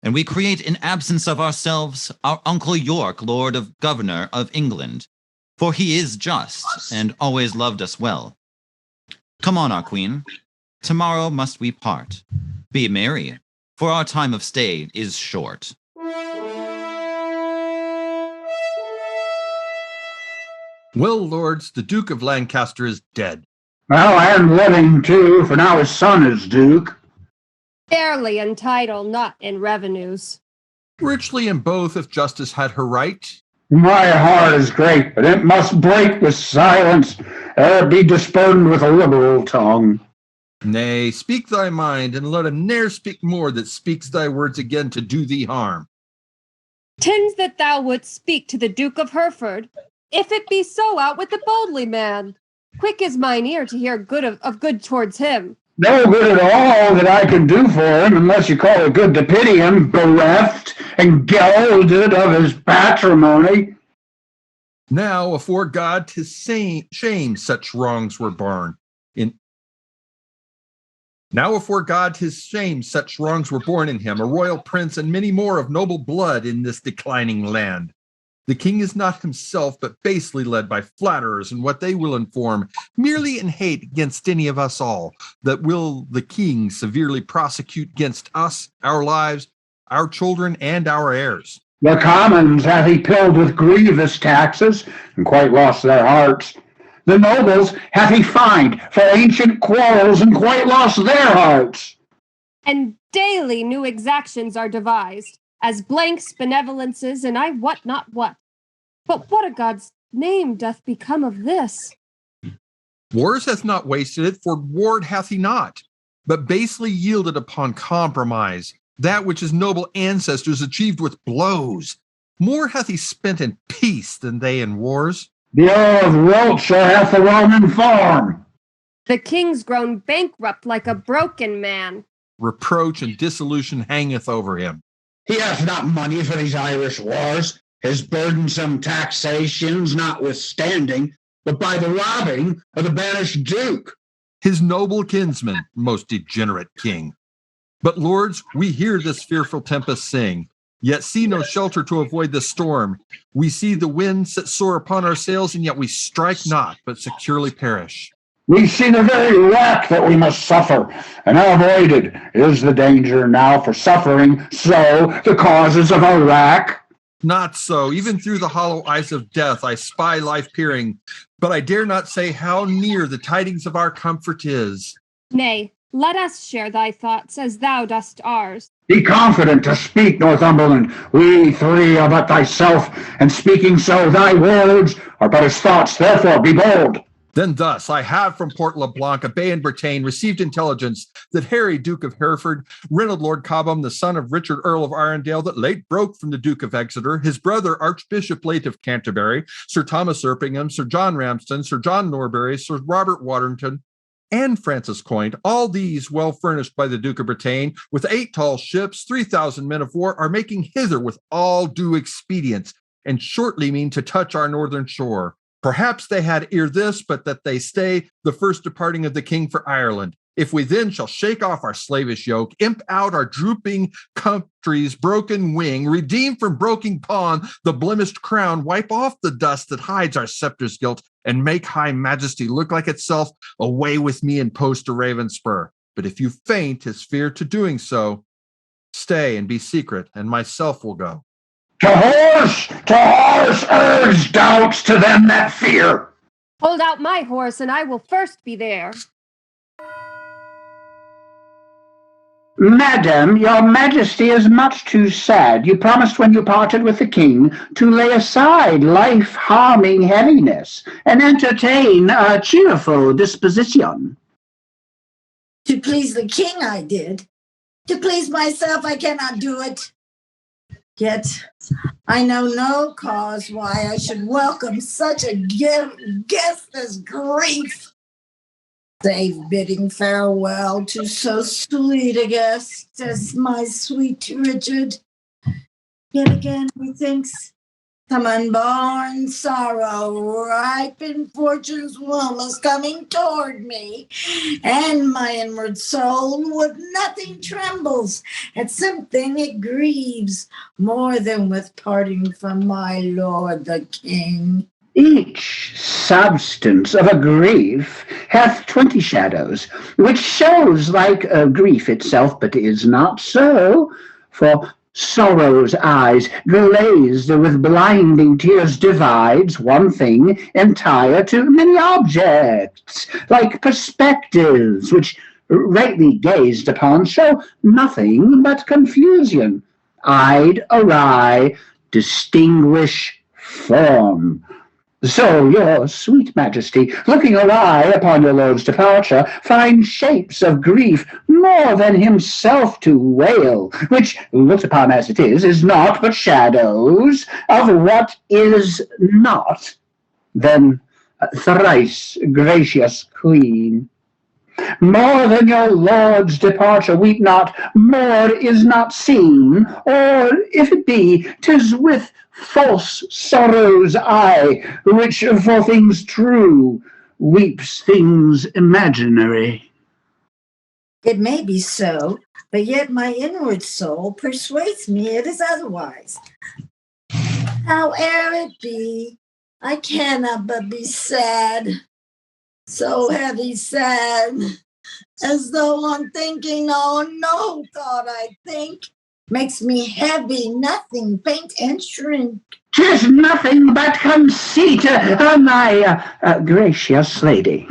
S2: and we create in absence of ourselves our Uncle York, Lord of Governor of England, for he is just, and always loved us well. Come on, our queen, tomorrow must we part. Be merry, for our time of stay is short.
S5: Well, lords, the Duke of Lancaster is dead.
S1: Well, and living too, for now his son is Duke.
S6: Barely in title, not in revenues.
S5: Richly in both, if justice had her right.
S1: My heart is great, but it must break with silence, ere it be disburdened with a liberal tongue.
S5: Nay, speak thy mind, and let him ne'er speak more that speaks thy words again to do thee harm.
S6: 'Tins that thou wouldst speak to the Duke of Hereford. If it be so, out with the boldly man. Quick is mine ear to hear good of good towards him.
S1: No good at all that I can do for him, unless you call it good to pity him, bereft and gelded of his patrimony.
S5: Now, afore God, 'tis shame such wrongs were born in. Now, afore God, 'tis shame such wrongs were born in him, a royal prince and many more of noble blood in this declining land. The king is not himself, but basely led by flatterers and what they will inform, merely in hate against any of us all, that will the king severely prosecute against us, our lives, our children, and our heirs.
S1: The commons hath he pilled with grievous taxes, and quite lost their hearts. The nobles hath he fined for ancient quarrels, and quite lost their hearts.
S6: And daily new exactions are devised, as blanks, benevolences, and I wot not what. But what a God's name doth become of this?
S5: Wars hath not wasted it, for ward hath he not, but basely yielded upon compromise, that which his noble ancestors achieved with blows. More hath he spent in peace than they in wars.
S1: The Earl of Wiltshire hath the Roman farm.
S6: The king's grown bankrupt like a broken man.
S5: Reproach and dissolution hangeth over him.
S11: He hath not money for these Irish wars, his burdensome taxations notwithstanding, but by the robbing of the banished duke.
S5: His noble kinsman, most degenerate king. But lords, we hear this fearful tempest sing, yet see no shelter to avoid the storm. We see the wind set sore upon our sails, and yet we strike not, but securely perish.
S1: We see the very wrack that we must suffer, and avoided is the danger now for suffering, so the causes of our wrack.
S5: Not so. Even through the hollow eyes of death I spy life peering, but I dare not say how near the tidings of our comfort is.
S6: Nay, let us share thy thoughts as thou dost ours.
S1: Be confident to speak, Northumberland. We three are but thyself, and speaking so, thy words are but as thoughts. Therefore, be bold.
S5: Then thus, I have from Port LeBlanc, a bay in Bretagne, received intelligence that Harry, Duke of Hereford, Reynold Lord Cobham, the son of Richard, Earl of Arundel, that late broke from the Duke of Exeter, his brother, Archbishop late of Canterbury, Sir Thomas Erpingham, Sir John Ramsden, Sir John Norbury, Sir Robert Waterton, and Francis Coyne, all these well furnished by the Duke of Bretagne, with 8 tall ships, 3,000 men of war, are making hither with all due expedience, and shortly mean to touch our northern shore. Perhaps they had ere this, but that they stay the first departing of the king for Ireland. If we then shall shake off our slavish yoke, imp out our drooping country's broken wing, redeem from broken pawn the blemished crown, wipe off the dust that hides our scepter's guilt, and make high majesty look like itself, away with me and post to Ravenspur. But if you faint his fear to doing so, stay and be secret, and myself will go.
S1: To horse, urge doubts to them that fear.
S6: Hold out my horse, and I will first be there.
S1: Madam, your majesty is much too sad. You promised when you parted with the king to lay aside life-harming heaviness and entertain a cheerful disposition.
S10: To please the king I did. To please myself I cannot do it. Yet I know no cause why I should welcome such a guest as grief, save bidding farewell to so sweet a guest as my sweet Richard. Yet again, methinks some unborn sorrow, ripe in fortune's womb, is coming toward me, and my inward soul with nothing trembles at something it grieves more than with parting from my lord the king.
S1: Each substance of a grief hath 20 shadows, which shows like a grief itself, but is not so. For sorrow's eyes, glazed with blinding tears, divides one thing entire to many objects, like perspectives, which rightly gazed upon show nothing but confusion. Eyed awry, distinguish form. So your sweet majesty, looking awry upon your lord's departure, finds shapes of grief more than himself to wail, which, looked upon as it is not but shadows of what is not. Then, thrice gracious queen, more than your lord's departure weep not, more is not seen, or if it be, 'tis with false sorrow's eye, which for things true weeps things imaginary.
S10: It may be so, but yet my inward soul persuades me it is otherwise. Howe'er it be, I cannot but be sad, so heavy sad, as though on thinking, oh no thought I think, makes me heavy, nothing, faint and shrink.
S1: 'Tis nothing but conceit, my gracious lady.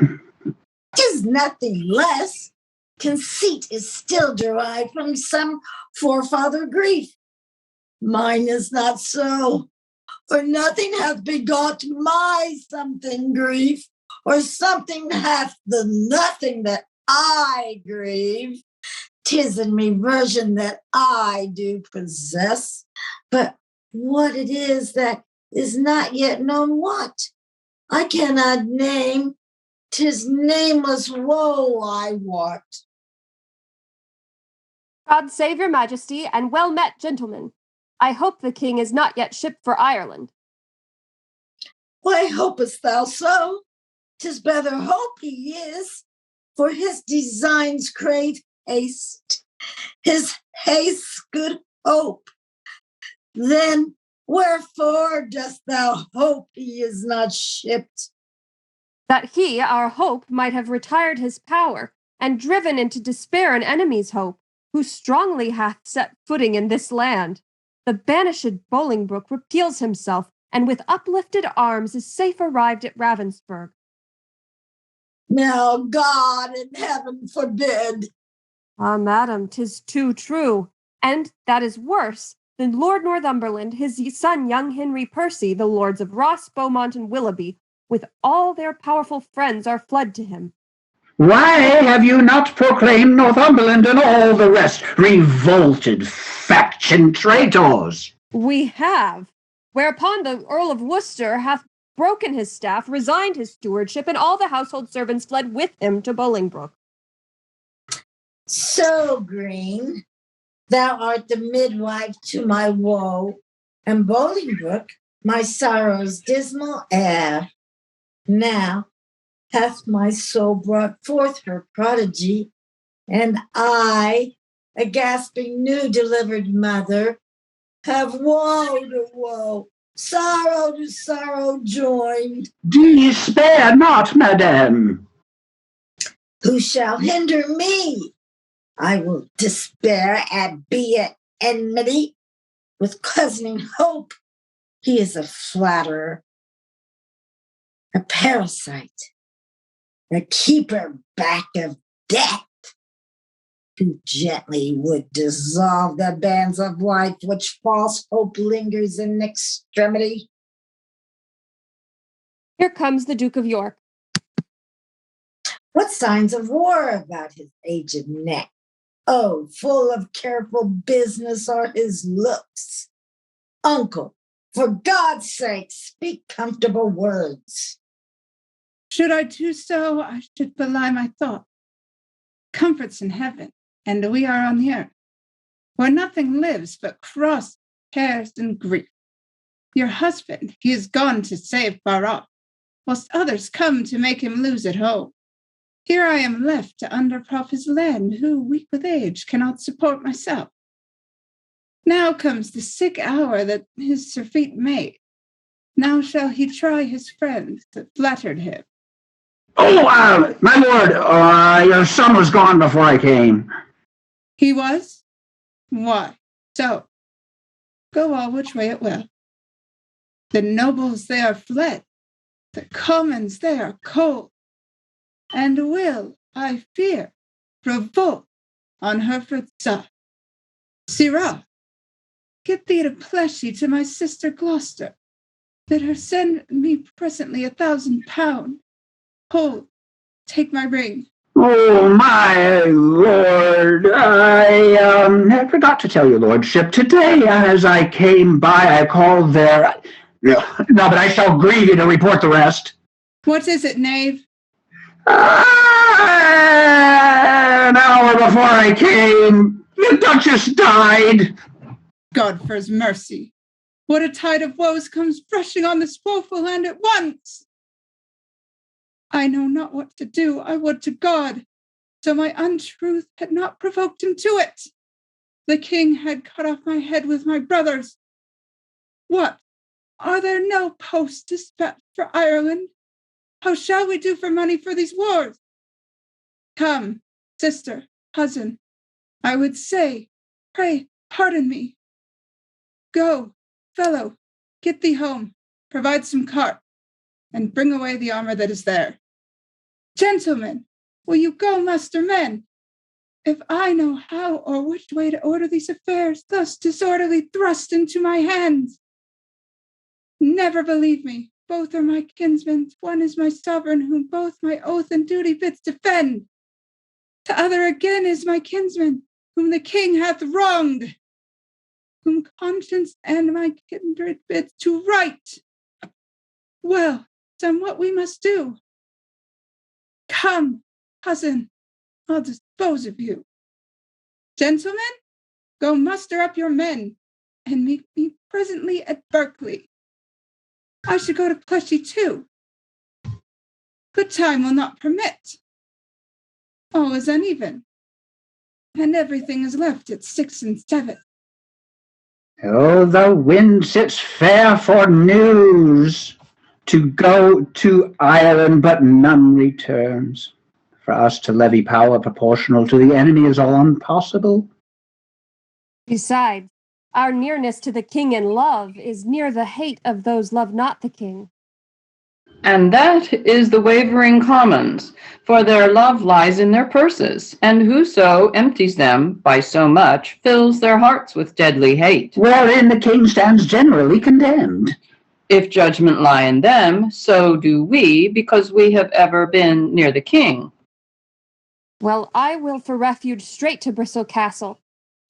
S10: 'Tis nothing less. Conceit is still derived from some forefather grief. Mine is not so, for nothing hath begot my something grief, or something hath the nothing that I grieve. 'Tis in reversion that I do possess, but what it is that is not yet known what, I cannot name. 'Tis nameless woe I wot.
S6: God save your majesty, and well met, gentlemen. I hope the king is not yet shipped for Ireland.
S10: Why hopest thou so? 'Tis better hope he is, for his designs crave haste. His haste good hope. Then wherefore dost thou hope he is not shipped?
S6: That he, our hope, might have retired his power, and driven into despair an enemy's hope, who strongly hath set footing in this land. The banished Bolingbroke repeals himself, and with uplifted arms is safe arrived at Ravensburg.
S10: Now God in heaven forbid.
S6: Ah, madam, 'tis too true. And that is worse. The Lord Northumberland, his son young Henry Percy, the lords of Ross, Beaumont, and Willoughby, with all their powerful friends, are fled to him.
S1: Why have you not proclaimed Northumberland and all the rest revolted faction traitors?
S6: We have. Whereupon the Earl of Worcester hath broken his staff, resigned his stewardship, and all the household servants fled with him to Bolingbroke.
S10: So, Green, thou art the midwife to my woe, and Bolingbroke my sorrow's dismal heir. Now hath my soul brought forth her prodigy, and I, a gasping new delivered mother, have woe to woe, sorrow to sorrow joined.
S1: Despair not, madame.
S10: Who shall hinder me? I will despair and be at enmity with cousin Hope. He is a flatterer, a parasite, a keeper back of death, who gently would dissolve the bands of life which false hope lingers in extremity.
S6: Here comes the Duke of York.
S10: What signs of war about his aged neck? Oh, full of careful business are his looks. Uncle, for God's sake, speak comfortable words.
S9: Should I do so, I should belie my thought. Comfort's in heaven, and we are on the earth, where nothing lives but cross, cares, and grief. Your husband, he is gone to save far off, whilst others come to make him lose at home. Here I am left to underprop his land, who, weak with age, cannot support myself. Now comes the sick hour that his surfeit made. Now shall he try his friends that flattered him.
S1: Oh, my lord, your son was gone before I came.
S9: He was? Why, so. Go all which way it will. The nobles, they are fled. The commons, they are cold. And will, I fear, revolt on Hereford's side. Sirrah, get thee to Pleshy to my sister Gloucester. Bid her send me presently £1,000. Hold, take my ring.
S1: Oh, my lord, I forgot to tell your lordship, today as I came by, I called there. No, but I shall grieve you to report the rest.
S9: What is it, knave?
S1: An hour before I came, the Duchess died.
S9: God for his mercy. What a tide of woes comes rushing on this woeful land at once. I know not what to do, I would to God, so my untruth had not provoked him to it. The king had cut off my head with my brothers. What? Are there no posts dispatched for Ireland? How shall we do for money for these wars? Come, sister, cousin, I would say, pray, pardon me. Go, fellow, get thee home, provide some cart, and bring away the armor that is there. Gentlemen, will you go muster men? If I know how or which way to order these affairs, thus disorderly thrust into my hands. Never believe me, both are my kinsmen, one is my sovereign, whom both my oath and duty bids defend. The other again is my kinsman, whom the king hath wronged, whom conscience and my kindred bids to right. Well, somewhat we must do. Come, cousin, I'll dispose of you. Gentlemen, go muster up your men, and meet me presently at Berkeley. I should go to Pleshy too. Good time will not permit. All is uneven, and everything is left at 6 and 7.
S1: Oh, the wind sits fair for news. To go to Ireland, but none returns. For us to levy power proportional to the enemy is all impossible.
S6: Besides, our nearness to the king in love is near the hate of those love not the king.
S8: And that is the wavering commons, for their love lies in their purses, and whoso empties them by so much fills their hearts with deadly hate.
S1: Wherein the king stands generally condemned.
S8: If judgment lie in them, so do we, because we have ever been near the king.
S6: Well, I will for refuge straight to Bristol Castle.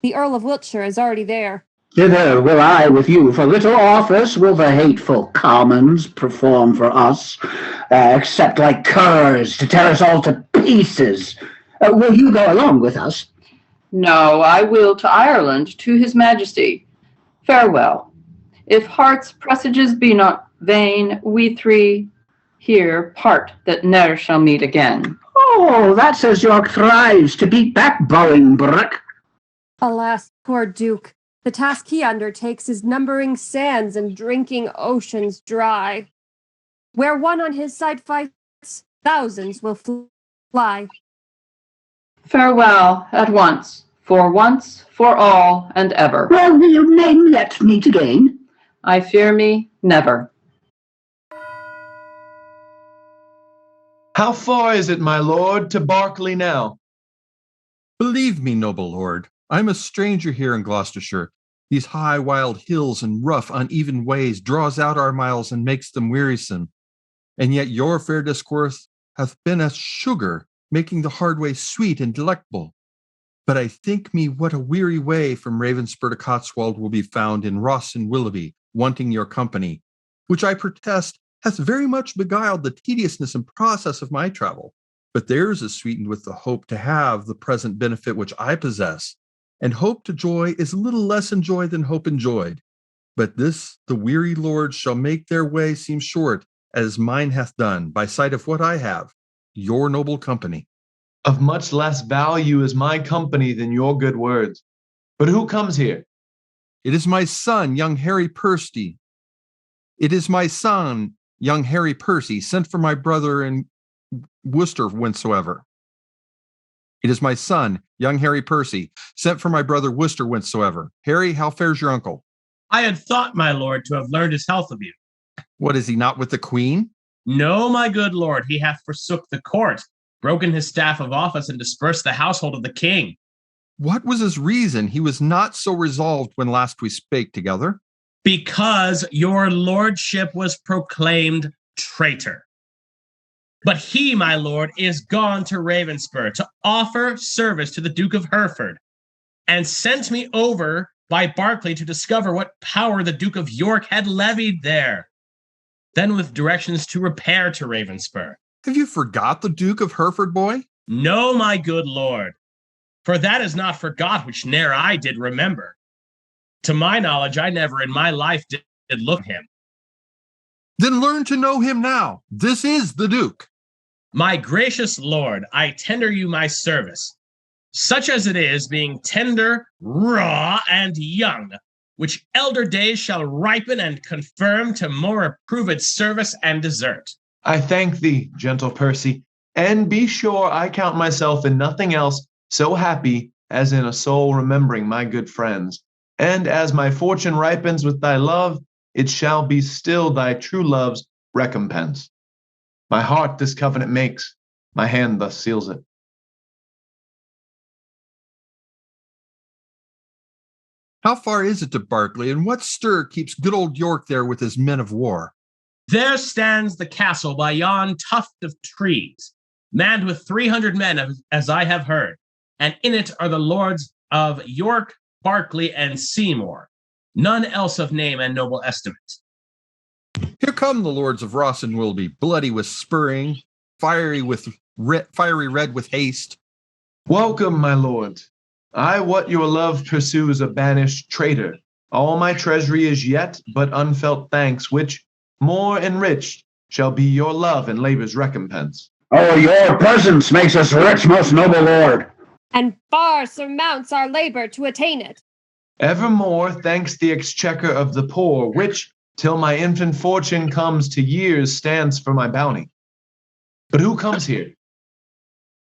S6: The Earl of Wiltshire is already there.
S1: Thither will I with you, for little office will the hateful commons perform for us, except like curs to tear us all to pieces. Will you go along with us?
S8: No, I will to Ireland, to his majesty. Farewell. If heart's presages be not vain, we three here part that ne'er shall meet again.
S1: Oh, that's as York thrives to beat back Bolingbroke.
S6: Alas, poor Duke, the task he undertakes is numbering sands and drinking oceans dry. Where one on his side fights, thousands will fly.
S8: Farewell at once, for all, and ever.
S1: Well, will you name yet meet again?
S8: I fear me, never.
S4: How far is it, my lord, to Berkeley now?
S5: Believe me, noble lord, I'm a stranger here in Gloucestershire. These high, wild hills and rough, uneven ways draws out our miles and makes them wearisome. And yet your fair discourse hath been as sugar making the hard way sweet and delectable. But I think me what a weary way from Ravenspur to Cotswold will be found in Ross and Willoughby, wanting your company, which I protest hath very much beguiled the tediousness and process of my travel. But theirs is sweetened with the hope to have the present benefit which I possess, and hope to joy is little less enjoyed than hope enjoyed. But this the weary lords shall make their way seem short, as mine hath done, by sight of what I have, your noble company.
S4: Of much less value is my company than your good words. But who comes here?
S5: It is my son, young Harry Percy. It is my son, young Harry Percy, sent for my brother in Worcester whensoever. It is my son, young Harry Percy, sent for my brother Worcester whensoever. Harry, how fares your uncle?
S7: I had thought, my lord, to have learned his health of you.
S5: What, is he not with the queen?
S7: No, my good lord, he hath forsook the court, broken his staff of office, and dispersed the household of the king.
S5: What was his reason? He was not so resolved when last we spake together.
S7: Because your lordship was proclaimed traitor. But he, my lord, is gone to Ravenspur to offer service to the Duke of Hereford, and sent me over by Berkeley to discover what power the Duke of York had levied there. Then with directions to repair to Ravenspur.
S5: Have you forgot the Duke of Hereford, boy?
S7: No, my good lord, for that is not forgot which ne'er I did remember. To my knowledge, I never in my life did look him.
S5: Then learn to know him now. This is the Duke.
S7: My gracious lord, I tender you my service, such as it is, being tender, raw, and young, which elder days shall ripen and confirm to more approved service and desert.
S4: I thank thee, gentle Percy, and be sure I count myself in nothing else so happy as in a soul remembering my good friends. And as my fortune ripens with thy love, it shall be still thy true love's recompense. My heart this covenant makes, my hand thus seals it.
S5: How far is it to Berkeley, and what stir keeps good old York there with his men of war?
S7: There stands the castle by yon tuft of trees, manned with 300 men, as I have heard, and in it are the lords of York, Berkeley, and Seymour, none else of name and noble estimate.
S5: Here come the lords of Ross and Willoughby, bloody with spurring, fiery red with haste.
S4: Welcome, my lord. I what your love pursues a banished traitor. All my treasury is yet but unfelt thanks, which, more enriched, shall be your love and labor's recompense.
S1: Oh, your presence makes us rich, most noble lord.
S6: And far surmounts our labor to attain it.
S4: Evermore thanks the exchequer of the poor, which, till my infant fortune comes to years, stands for my bounty. But who comes here?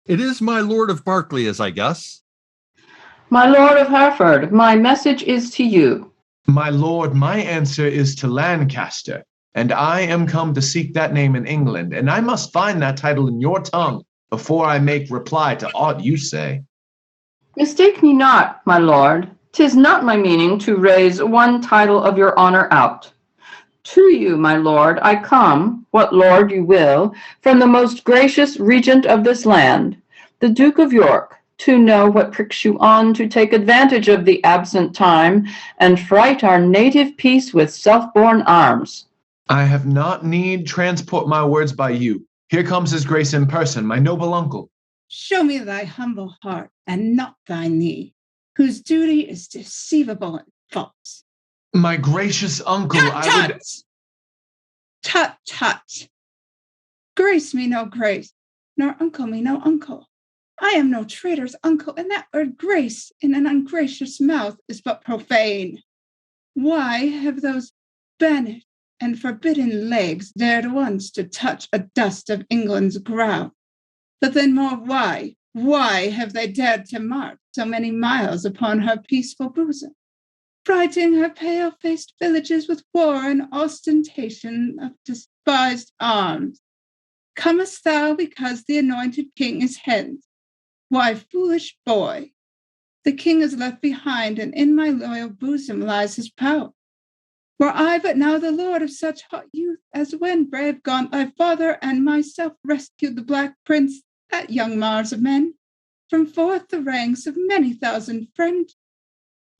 S5: It is my lord of Berkeley, as I guess.
S8: My lord of Hereford, my message is to you.
S4: My lord, my answer is to Lancaster, and I am come to seek that name in England, and I must find that title in your tongue before I make reply to aught you say.
S8: Mistake me not, my lord. 'Tis not my meaning to raise one title of your honor out. To you, my lord, I come, what lord you will, from the most gracious regent of this land, the Duke of York, to know what pricks you on to take advantage of the absent time and fright our native peace with self-born arms.
S4: I have not need transport my words by you. Here comes his grace in person, my noble uncle.
S9: Show me thy humble heart, and not thy knee, whose duty is deceivable and false.
S4: My gracious uncle, I would...
S9: Tut, tut. Grace me no grace, nor uncle me no uncle. I am no traitor's uncle, and that word grace in an ungracious mouth is but profane. Why have those banished and forbidden legs dared once to touch a dust of England's ground? But then more why have they dared to march so many miles upon her peaceful bosom, frighting her pale-faced villages with war and ostentation of despised arms? Comest thou because the anointed king is hence? Why, foolish boy, the king is left behind, and in my loyal bosom lies his power. Were I but now the lord of such hot youth as when brave Gaunt thy father and myself rescued the Black Prince that young Mars of men, from forth the ranks of many thousand friends.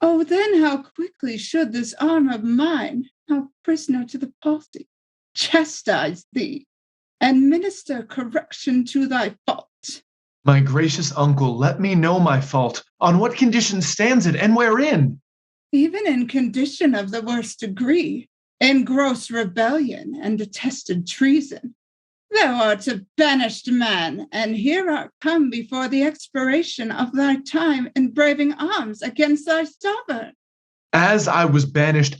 S9: Oh, then how quickly should this arm of mine, now prisoner to the palsy, chastise thee, and minister correction to thy fault.
S4: My gracious uncle, let me know my fault. On what condition stands it, and wherein?
S9: Even in condition of the worst degree, in gross rebellion and detested treason. Thou art a banished man, and here art come before the expiration of thy time in braving arms against thy sovereign.
S4: As I was banished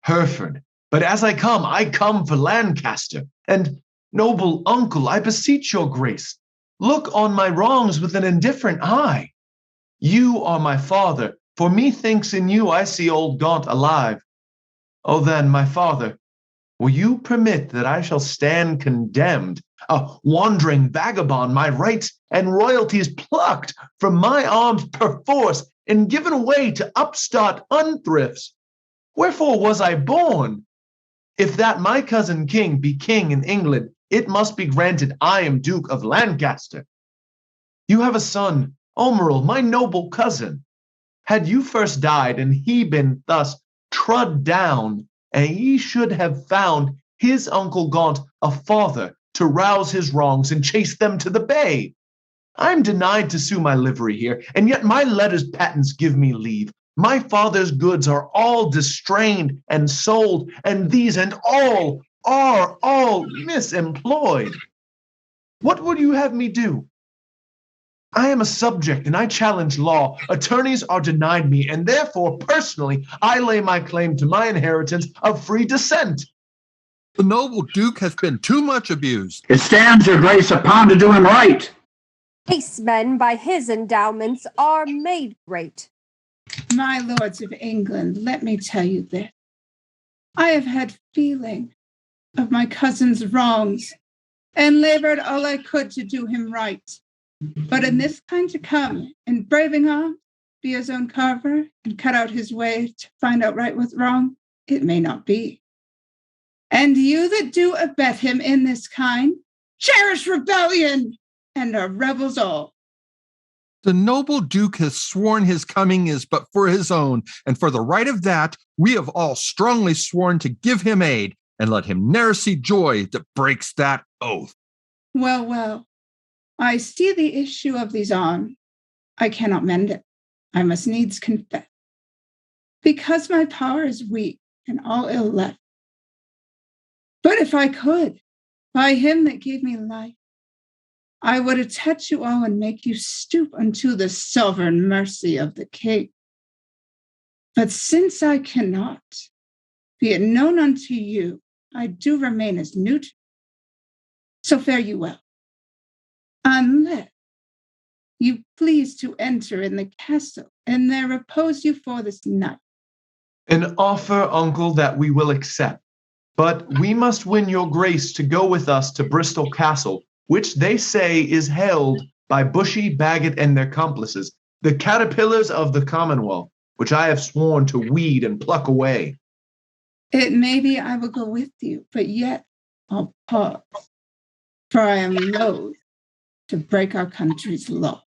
S4: Hereford. But as I come for Lancaster. And, noble uncle, I beseech your grace, look on my wrongs with an indifferent eye. You are my father, for methinks in you I see old Gaunt alive. Oh then, my father, will you permit that I shall stand condemned, a wandering vagabond, my rights and royalties plucked from my arms perforce and given away to upstart unthrifts? Wherefore was I born? If that my cousin king be king in England, it must be granted I am Duke of Lancaster. You have a son, Omeril, my noble cousin. Had you first died and he been thus trud down, and ye should have found his uncle Gaunt a father to rouse his wrongs and chase them to the bay. I'm denied to sue my livery here, and yet my letters patents give me leave. My father's goods are all distrained and sold, and these and all are all misemployed. What would you have me do? I am a subject and I challenge law. Attorneys are denied me, and therefore, personally, I lay my claim to my inheritance of free descent.
S5: The noble Duke has been too much abused.
S1: It stands your grace upon to do him right.
S12: Base men by his endowments are made great.
S9: My lords of England, let me tell you this. I have had feeling of my cousin's wrongs and labored all I could to do him right. But in this kind to come, in braving arms, be his own carver, and cut out his way to find out right with wrong, it may not be. And you that do abet him in this kind, cherish rebellion, and are rebels all.
S5: The noble Duke has sworn his coming is but for his own, and for the right of that, we have all strongly sworn to give him aid, and let him ne'er see joy that breaks that oath.
S9: Well, well, I see the issue of these arms. I cannot mend it. I must needs confess. Because my power is weak and all ill left. But if I could, by him that gave me life, I would attach you all and make you stoop unto the sovereign mercy of the king. But since I cannot, be it known unto you, I do remain as neutral. So fare you well. Unless you please to enter in the castle, and there repose you for this night.
S4: An offer, uncle, that we will accept. But we must win your grace to go with us to Bristol Castle, which they say is held by Bushy, Bagot, and their complices, the caterpillars of the Commonwealth, which I have sworn to weed and pluck away.
S9: It may be I will go with you, but yet I'll pause, for I am loath to break our country's law.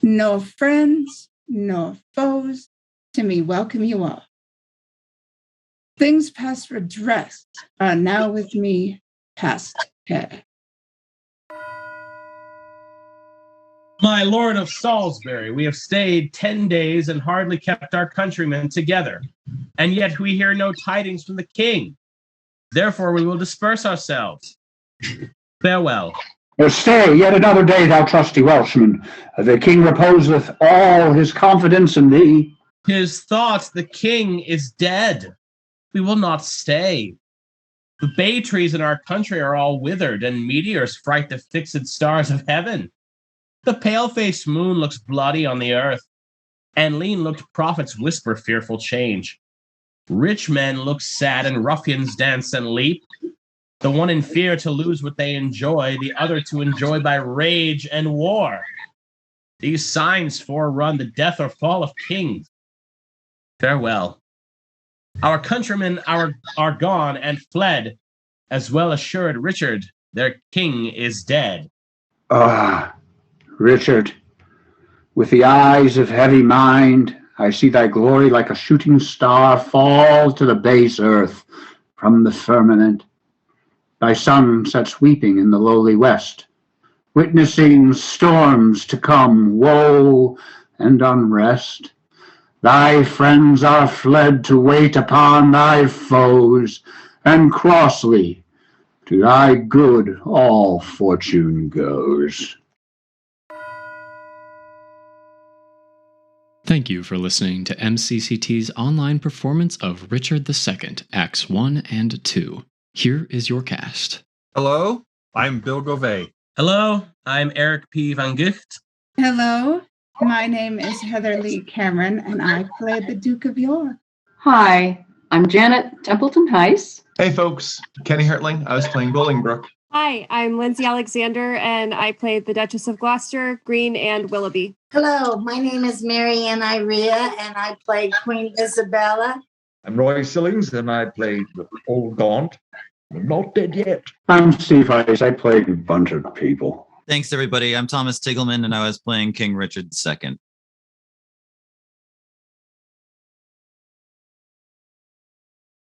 S9: Nor friends, nor foes, to me welcome you all. Things past redress are now with me past care.
S7: My lord of Salisbury, we have stayed 10 days and hardly kept our countrymen together, and yet we hear no tidings from the king. Therefore we will disperse ourselves. Farewell.
S1: Stay yet another day, thou trusty Welshman. The king reposeth all his confidence in thee.
S7: His thought, the king is dead. We will not stay. The bay trees in our country are all withered, and meteors fright the fixed stars of heaven. The pale-faced moon looks bloody on the earth, and lean-looked prophets whisper fearful change. Rich men look sad, and ruffians dance and leap, the one in fear to lose what they enjoy, the other to enjoy by rage and war. These signs forerun the death or fall of kings. Farewell. Our countrymen are gone and fled, as well assured Richard Their king is dead.
S1: Ah, Richard, with the eyes of heavy mind, I see thy glory like a shooting star fall to the base earth from the firmament. Thy sun sets weeping in the lowly west, witnessing storms to come, woe and unrest. Thy friends are fled to wait upon thy foes, and crossly to thy good all fortune goes.
S13: Thank you for listening to MCCT's online performance of Richard II, Acts 1 and 2. Here is your cast.
S5: Hello, I'm Bill Govey.
S7: Hello, I'm Eric P. Van Gucht.
S9: Hello, my name is Heather Lee Cameron, and I played the Duke of York.
S8: Hi, I'm Janet Templeton Heiss.
S4: Hey folks, Kenny Hertling. I was playing Bolingbroke.
S6: Hi, I'm Lindsay Alexander, and I played the Duchess of Gloucester, Green, and Willoughby.
S10: Hello, my name is Mary Ann Irea, and I played Queen Isabella.
S3: I'm Roy Sillings, and I played Old Gaunt. I'm not dead yet.
S1: I'm Steve Heiss. I played a bunch of people.
S2: Thanks, everybody. I'm Thomas Tiggleman, and I was playing King Richard II.